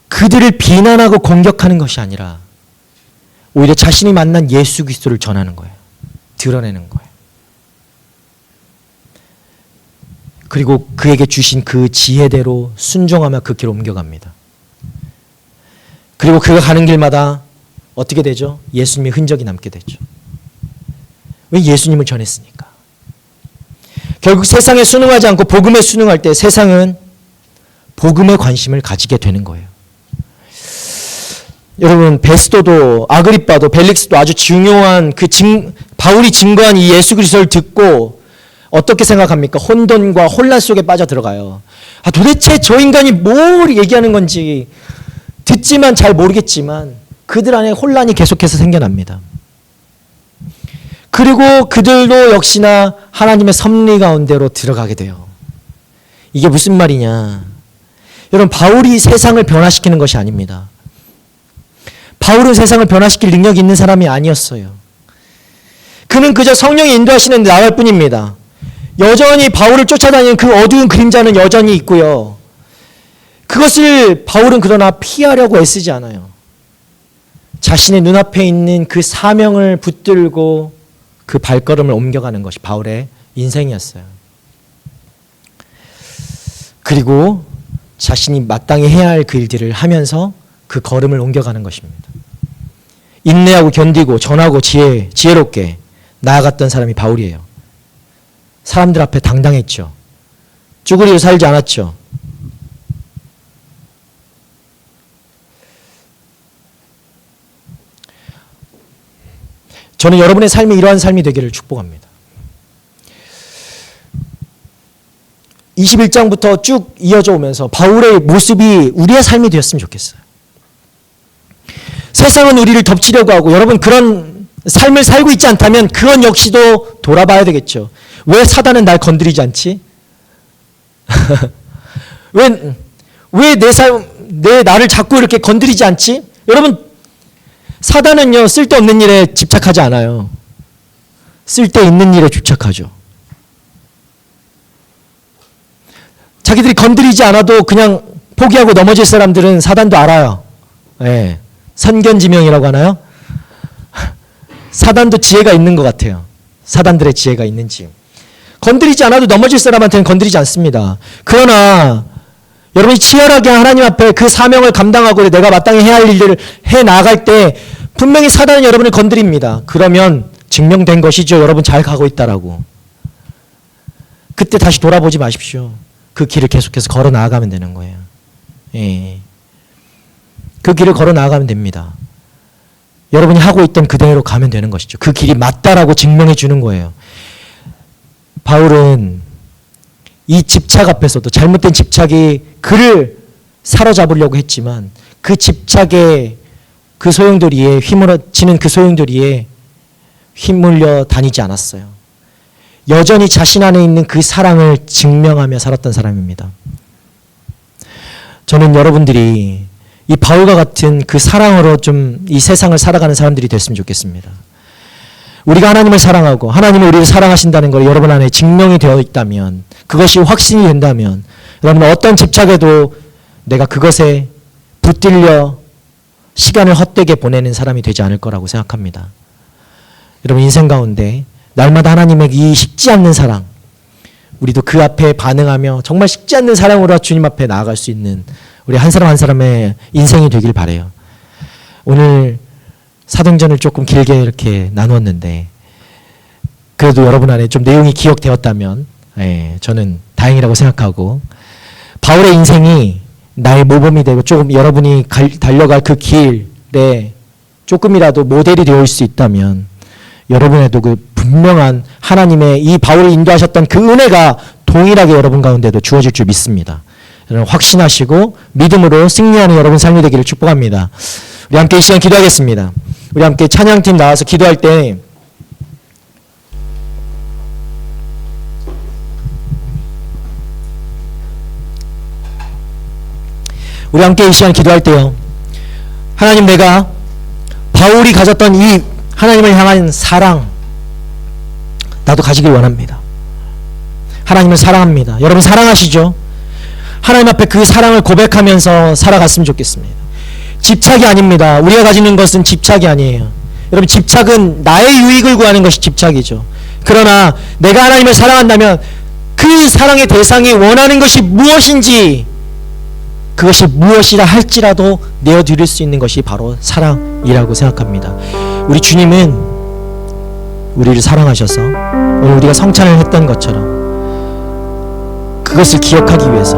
그들을 비난하고 공격하는 것이 아니라 오히려 자신이 만난 예수 그리스도를 전하는 거예요. 드러내는 거예요. 그리고 그에게 주신 그 지혜대로 순종하며 그 길을 옮겨갑니다. 그리고 그가 가는 길마다 어떻게 되죠? 예수님의 흔적이 남게 되죠. 왜? 예수님을 전했으니까. 결국 세상에 순응하지 않고 복음에 순응할 때 세상은 복음에 관심을 가지게 되는 거예요. 여러분, 베스도도 아그리빠도 벨릭스도 아주 중요한 바울이 증거한 이 예수 그리스도를 듣고 어떻게 생각합니까? 혼돈과 혼란 속에 빠져 들어가요. 도대체 저 인간이 뭘 얘기하는 건지 듣지만 잘 모르겠지만 그들 안에 혼란이 계속해서 생겨납니다. 그리고 그들도 역시나 하나님의 섭리 가운데로 들어가게 돼요. 이게 무슨 말이냐? 여러분, 바울이 세상을 변화시키는 것이 아닙니다. 바울은 세상을 변화시킬 능력이 있는 사람이 아니었어요. 그는 그저 성령이 인도하시는 데 나갈 뿐입니다. 여전히 바울을 쫓아다니는 그 어두운 그림자는 여전히 있고요. 그것을 바울은 그러나 피하려고 애쓰지 않아요. 자신의 눈앞에 있는 그 사명을 붙들고 그 발걸음을 옮겨가는 것이 바울의 인생이었어요. 그리고 자신이 마땅히 해야 할 그 일들을 하면서 그 걸음을 옮겨가는 것입니다. 인내하고 견디고 전하고 지혜롭게 나아갔던 사람이 바울이에요. 사람들 앞에 당당했죠. 쭈그리고 살지 않았죠. 저는 여러분의 삶이 이러한 삶이 되기를 축복합니다. 21장부터 쭉 이어져 오면서 바울의 모습이 우리의 삶이 되었으면 좋겠어요. 세상은 우리를 덮치려고 하고 여러분 그런 삶을 살고 있지 않다면 그건 역시도 돌아봐야 되겠죠. 왜 사단은 날 건드리지 않지? 왜 나를 자꾸 이렇게 건드리지 않지? 여러분, 사단은요, 쓸데없는 일에 집착하지 않아요. 쓸데있는 일에 집착하죠. 자기들이 건드리지 않아도 그냥 포기하고 넘어질 사람들은 사단도 알아요. 네. 선견지명이라고 하나요? 사단도 지혜가 있는 것 같아요. 사단들의 지혜가 있는지. 건드리지 않아도 넘어질 사람한테는 건드리지 않습니다. 그러나 여러분이 치열하게 하나님 앞에 그 사명을 감당하고 내가 마땅히 해야 할 일들을 해 나갈 때 분명히 사단은 여러분을 건드립니다. 그러면 증명된 것이죠. 여러분 잘 가고 있다라고. 그때 다시 돌아보지 마십시오. 그 길을 계속해서 걸어 나아가면 되는 거예요. 예. 그 길을 걸어 나아가면 됩니다. 여러분이 하고 있던 그대로 가면 되는 것이죠. 그 길이 맞다라고 증명해 주는 거예요. 바울은 이 집착 앞에서도 잘못된 집착이 그를 사로잡으려고 했지만 그 집착에 그 소용돌이에 휘몰아치는 그 소용돌이에 휘몰려 다니지 않았어요. 여전히 자신 안에 있는 그 사랑을 증명하며 살았던 사람입니다. 저는 여러분들이 이 바울과 같은 그 사랑으로 좀 이 세상을 살아가는 사람들이 됐으면 좋겠습니다. 우리가 하나님을 사랑하고 하나님이 우리를 사랑하신다는 걸 여러분 안에 증명이 되어 있다면, 그것이 확신이 된다면 여러분 어떤 집착에도 내가 그것에 붙들려 시간을 헛되게 보내는 사람이 되지 않을 거라고 생각합니다. 여러분 인생 가운데 날마다 하나님의 이 식지 않는 사랑, 우리도 그 앞에 반응하며 정말 식지 않는 사랑으로 주님 앞에 나아갈 수 있는 우리 한 사람 한 사람의 인생이 되길 바라요. 오늘 사도행전을 조금 길게 이렇게 나누었는데 그래도 여러분 안에 좀 내용이 기억되었다면 저는 다행이라고 생각하고, 바울의 인생이 나의 모범이 되고 조금 여러분이 달려갈 그 길에 조금이라도 모델이 되어 올 수 있다면 여러분에도 그 분명한 하나님의 이 바울을 인도하셨던 그 은혜가 동일하게 여러분 가운데도 주어질 줄 믿습니다. 여러분 확신하시고 믿음으로 승리하는 여러분 삶이 되기를 축복합니다. 우리 함께 이 시간 기도하겠습니다. 우리 함께 찬양팀 나와서 기도할 때 우리 함께 이 시간 기도할 때요, 하나님, 내가 바울이 가졌던 이 하나님을 향한 사랑 나도 가지길 원합니다. 하나님을 사랑합니다. 여러분 사랑하시죠? 하나님 앞에 그 사랑을 고백하면서 살아갔으면 좋겠습니다. 집착이 아닙니다. 우리가 가지는 것은 집착이 아니에요. 여러분 집착은 나의 유익을 구하는 것이 집착이죠. 그러나 내가 하나님을 사랑한다면 그 사랑의 대상이 원하는 것이 무엇인지, 그것이 무엇이라 할지라도 내어드릴 수 있는 것이 바로 사랑이라고 생각합니다. 우리 주님은 우리를 사랑하셔서 오늘 우리가 성찬을 했던 것처럼 그것을 기억하기 위해서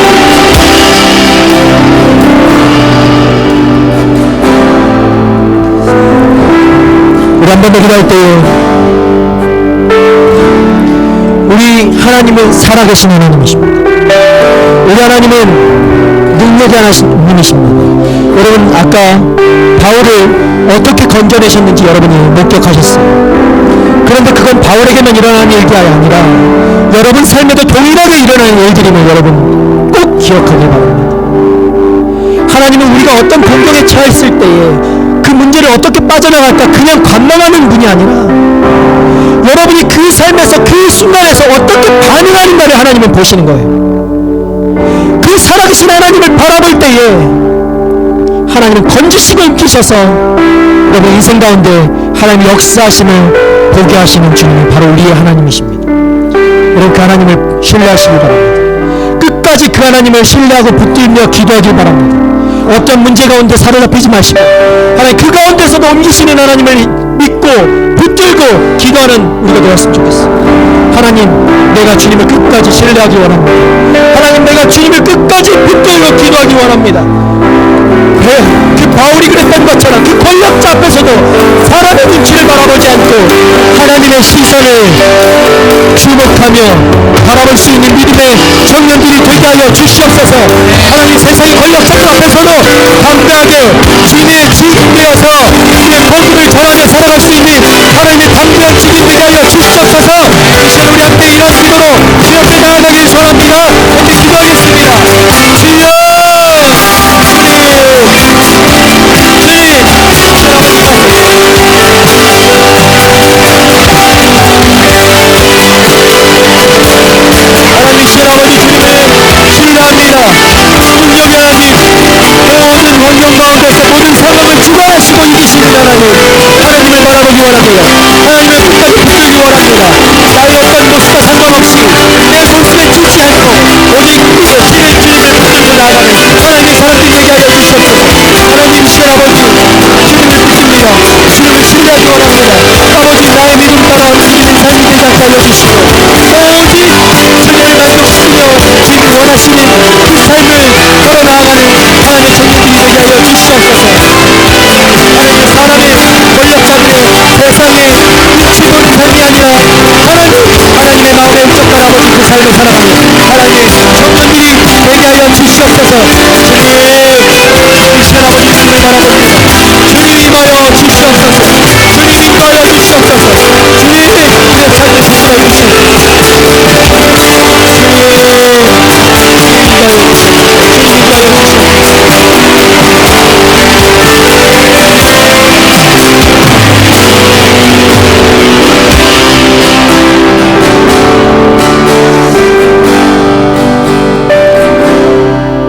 기도할 때에 우리 하나님은 살아계신 하나님이십니다. 우리 하나님은 능력이 하나신 분이십니다. 여러분 아까 바울을 어떻게 건져내셨는지 여러분이 목격하셨습니다. 그런데 그건 바울에게만 일어나는 일이 아니라 여러분 삶에도 동일하게 일어나는 일들임을 여러분 꼭 기억하길 바랍니다. 하나님은 우리가 어떤 공경에 처했을 때에 그 문제를 어떻게 빠져나갈까 그냥 관망하는 분이 아니라 여러분이 그 삶에서 그 순간에서 어떻게 반응하는가를 하나님은 보시는 거예요. 그 살아계신 하나님을 바라볼 때에 하나님은 건지시고 일으키셔서 여러분 인생 가운데 하나님의 역사하심을 보게 하시는 주님이 바로 우리의 하나님이십니다. 여러분 그 하나님을 신뢰하시기 바랍니다. 끝까지 그 하나님을 신뢰하고 붙들며 기도하길 바랍니다. 어떤 문제 가운데 사로잡히지 마시고 하나님 그 가운데서도 옮기시는 하나님을 믿고 붙들고 기도하는 우리가 되었으면 좋겠어요. 하나님 내가 주님을 끝까지 신뢰하기 원합니다. 하나님 내가 주님을 끝까지 붙들고 기도하기 원합니다. 그 바울이 그랬던 것처럼 그 권력자 앞에서도 사람의 눈치를 바라보지 않고 하나님의 시선을 주목하며 바라볼 수 있는 믿음의 청년들이 되게 하여 주시옵소서. 하나님 세상의 권력자들 앞에서도 담대하게 주님의 주인 되어서 주님의 복음을 전하며 살아갈 수 있는 하나님의 담대한 주인 되게 하여 주시옵소서. 이 시간 우리 함께 이런 기도로 주 옆에 나아가길 소원합니다. 함께 기도하겠습니다. 주여 하나님 신 아버지 주님을 신뢰합니다. 능력의 하나님 모든 환경 가운데서 모든 상황을 주관하시고 이기시는 하나님을 바라보기 원합니다. 하나님을 끝까지 붙들기 원합니다. 나의 어떤 모습과 상관없이 내 모습에 주지 않고 오직 이기시는 주님을 붙들고 나아가는 하나님의 사람들이 되게 하여 주시옵소서. 하나님 신 아버지 주님을 붙들며 주님을 신뢰하기 원합니다. 아버지 나의 믿음 따라 움직이는 삶이 되지 않게 하여 주시고 오직 천년을 만족시키며 주님이 원하시는 그 삶을 걸어 나아가는 하나님의 청년들이 되게 하여 주시옵소서. 하나님 사람의 권력자들의 세상의 눈치 보는 삶이 아니라 하나님의 마음에 음쪽 바라보는 그 삶을 살아가는 하나님의 청년들이 되게 하여 주시옵소서. 주님 이 시간 아버지 주님을 바라보니 주님 임하여 주시옵소서. 주님 임하여 주시옵소서. 주님 우리의 삶을 지켜봐 주시옵소서.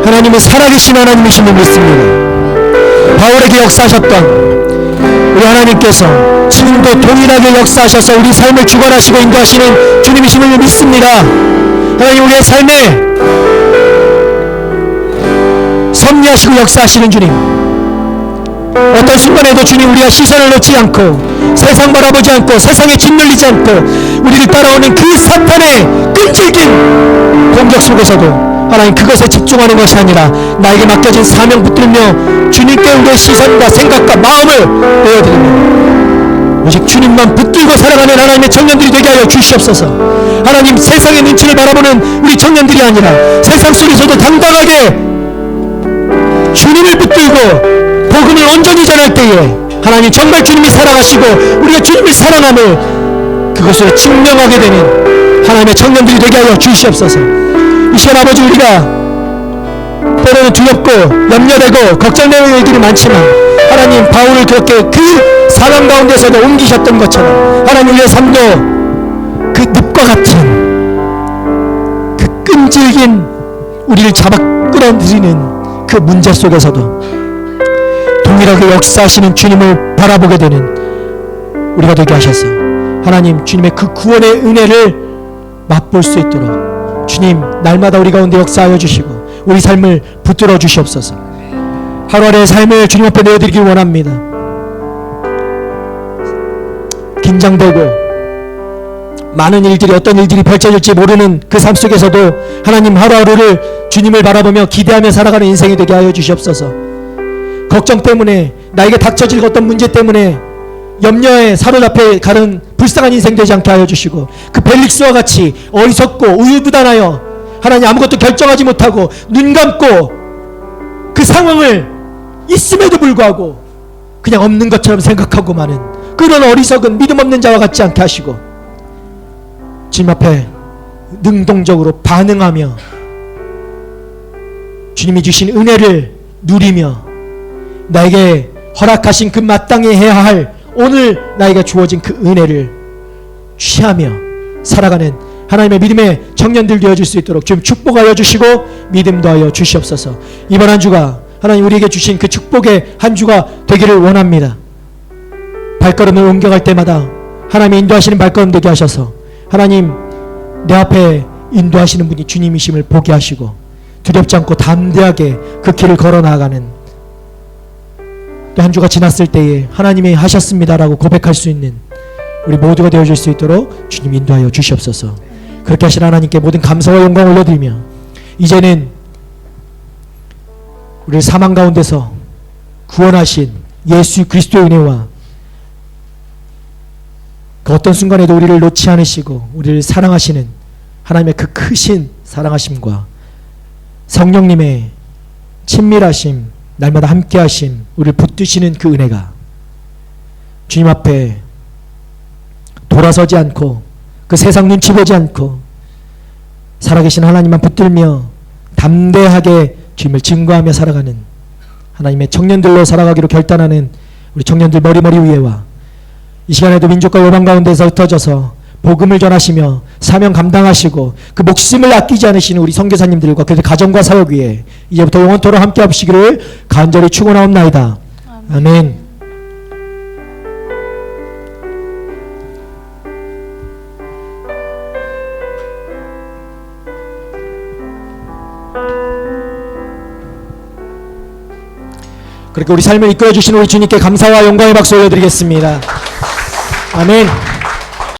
하나님은 살아계신 하나님이신 줄 믿습니다. 바울에게 역사하셨던 우리 하나님께서 지금도 동일하게 역사하셔서 우리 삶을 주관하시고 인도하시는 주님이심을 믿습니다. 하나님 우리의 삶에 섭리하시고 역사하시는 주님, 어떤 순간에도 주님 우리가 시선을 놓지 않고 세상 바라보지 않고 세상에 짓눌리지 않고 우리를 따라오는 그 사탄의 끈질긴 공격 속에서도 하나님 그것에 집중하는 것이 아니라 나에게 맡겨진 사명 붙들며 주님께 우리의 시선과 생각과 마음을 내어드리며 오직 주님만 붙들고 살아가는 하나님의 청년들이 되게 하여 주시옵소서. 하나님 세상의 눈치를 바라보는 우리 청년들이 아니라 세상 속에서도 당당하게 주님을 붙들고 복음을 온전히 전할 때에 하나님 정말 주님이 살아가시고 우리가 주님을 사랑함을 그것을 증명하게 되는 하나님의 청년들이 되게 하여 주시옵소서. 이 시간 아버지 우리가 때로는 두렵고 염려되고 걱정되는 일들이 많지만 하나님 바울을 그렇게 그 상황 가운데서도 옮기셨던 것처럼 하나님 우리의 삶도 그 늪과 같은 그 끈질긴 우리를 잡아 끌어들이는 그 문제 속에서도 동일하게 역사하시는 주님을 바라보게 되는 우리가 되게 하셔서 하나님 주님의 그 구원의 은혜를 맛볼 수 있도록 주님 날마다 우리 가운데 역사하여 주시고 우리 삶을 붙들어 주시옵소서. 하루하루의 삶을 주님 앞에 내어드리기 원합니다. 긴장되고 많은 일들이 어떤 일들이 펼쳐질지 모르는 그 삶 속에서도 하나님 하루하루를 주님을 바라보며 기대하며 살아가는 인생이 되게 하여 주시옵소서. 걱정 때문에 나에게 닥쳐질 어떤 문제 때문에 염려에 사로잡혀 가는 불쌍한 인생 되지 않게 하여 주시고, 그 벨릭스와 같이 어리석고 우유부단하여 하나님 아무것도 결정하지 못하고 눈 감고 그 상황을 있음에도 불구하고 그냥 없는 것처럼 생각하고 마는 그런 어리석은 믿음 없는 자와 같지 않게 하시고, 주님 앞에 능동적으로 반응하며 주님이 주신 은혜를 누리며 나에게 허락하신 그 마땅히 해야 할 오늘 나에게 주어진 그 은혜를 취하며 살아가는 하나님의 믿음의 청년들 되어줄 수 있도록 주님 축복하여 주시고 믿음도 하여 주시옵소서. 이번 한 주가 하나님 우리에게 주신 그 축복의 한 주가 되기를 원합니다. 발걸음을 옮겨갈 때마다 하나님의 인도하시는 발걸음 되게 하셔서 하나님 내 앞에 인도하시는 분이 주님이심을 보게 하시고 두렵지 않고 담대하게 그 길을 걸어 나아가는 또 한 주가 지났을 때에 하나님이 하셨습니다라고 고백할 수 있는 우리 모두가 되어줄 수 있도록 주님 인도하여 주시옵소서. 그렇게 하신 하나님께 모든 감사와 영광을 올려드리며 이제는 우리를 사망 가운데서 구원하신 예수 그리스도의 은혜와 그 어떤 순간에도 우리를 놓지 않으시고 우리를 사랑하시는 하나님의 그 크신 사랑하심과 성령님의 친밀하심, 날마다 함께하심, 우리를 붙드시는 그 은혜가 주님 앞에 돌아서지 않고 그 세상 눈치 보지 않고 살아계신 하나님만 붙들며 담대하게 주님을 증거하며 살아가는 하나님의 청년들로 살아가기로 결단하는 우리 청년들 머리머리 위에와 이 시간에도 민족과 열방 가운데서 흩어져서 복음을 전하시며 사명 감당하시고 그 목숨을 아끼지 않으시는 우리 선교사님들과 그들 가정과 사역 위에 이제부터 영원토록 함께 하시기를 간절히 축원하옵나이다. 아멘. 그렇게 우리 삶을 이끌어 주시는 우리 주님께 감사와 영광의 박수 올려드리겠습니다. 아멘.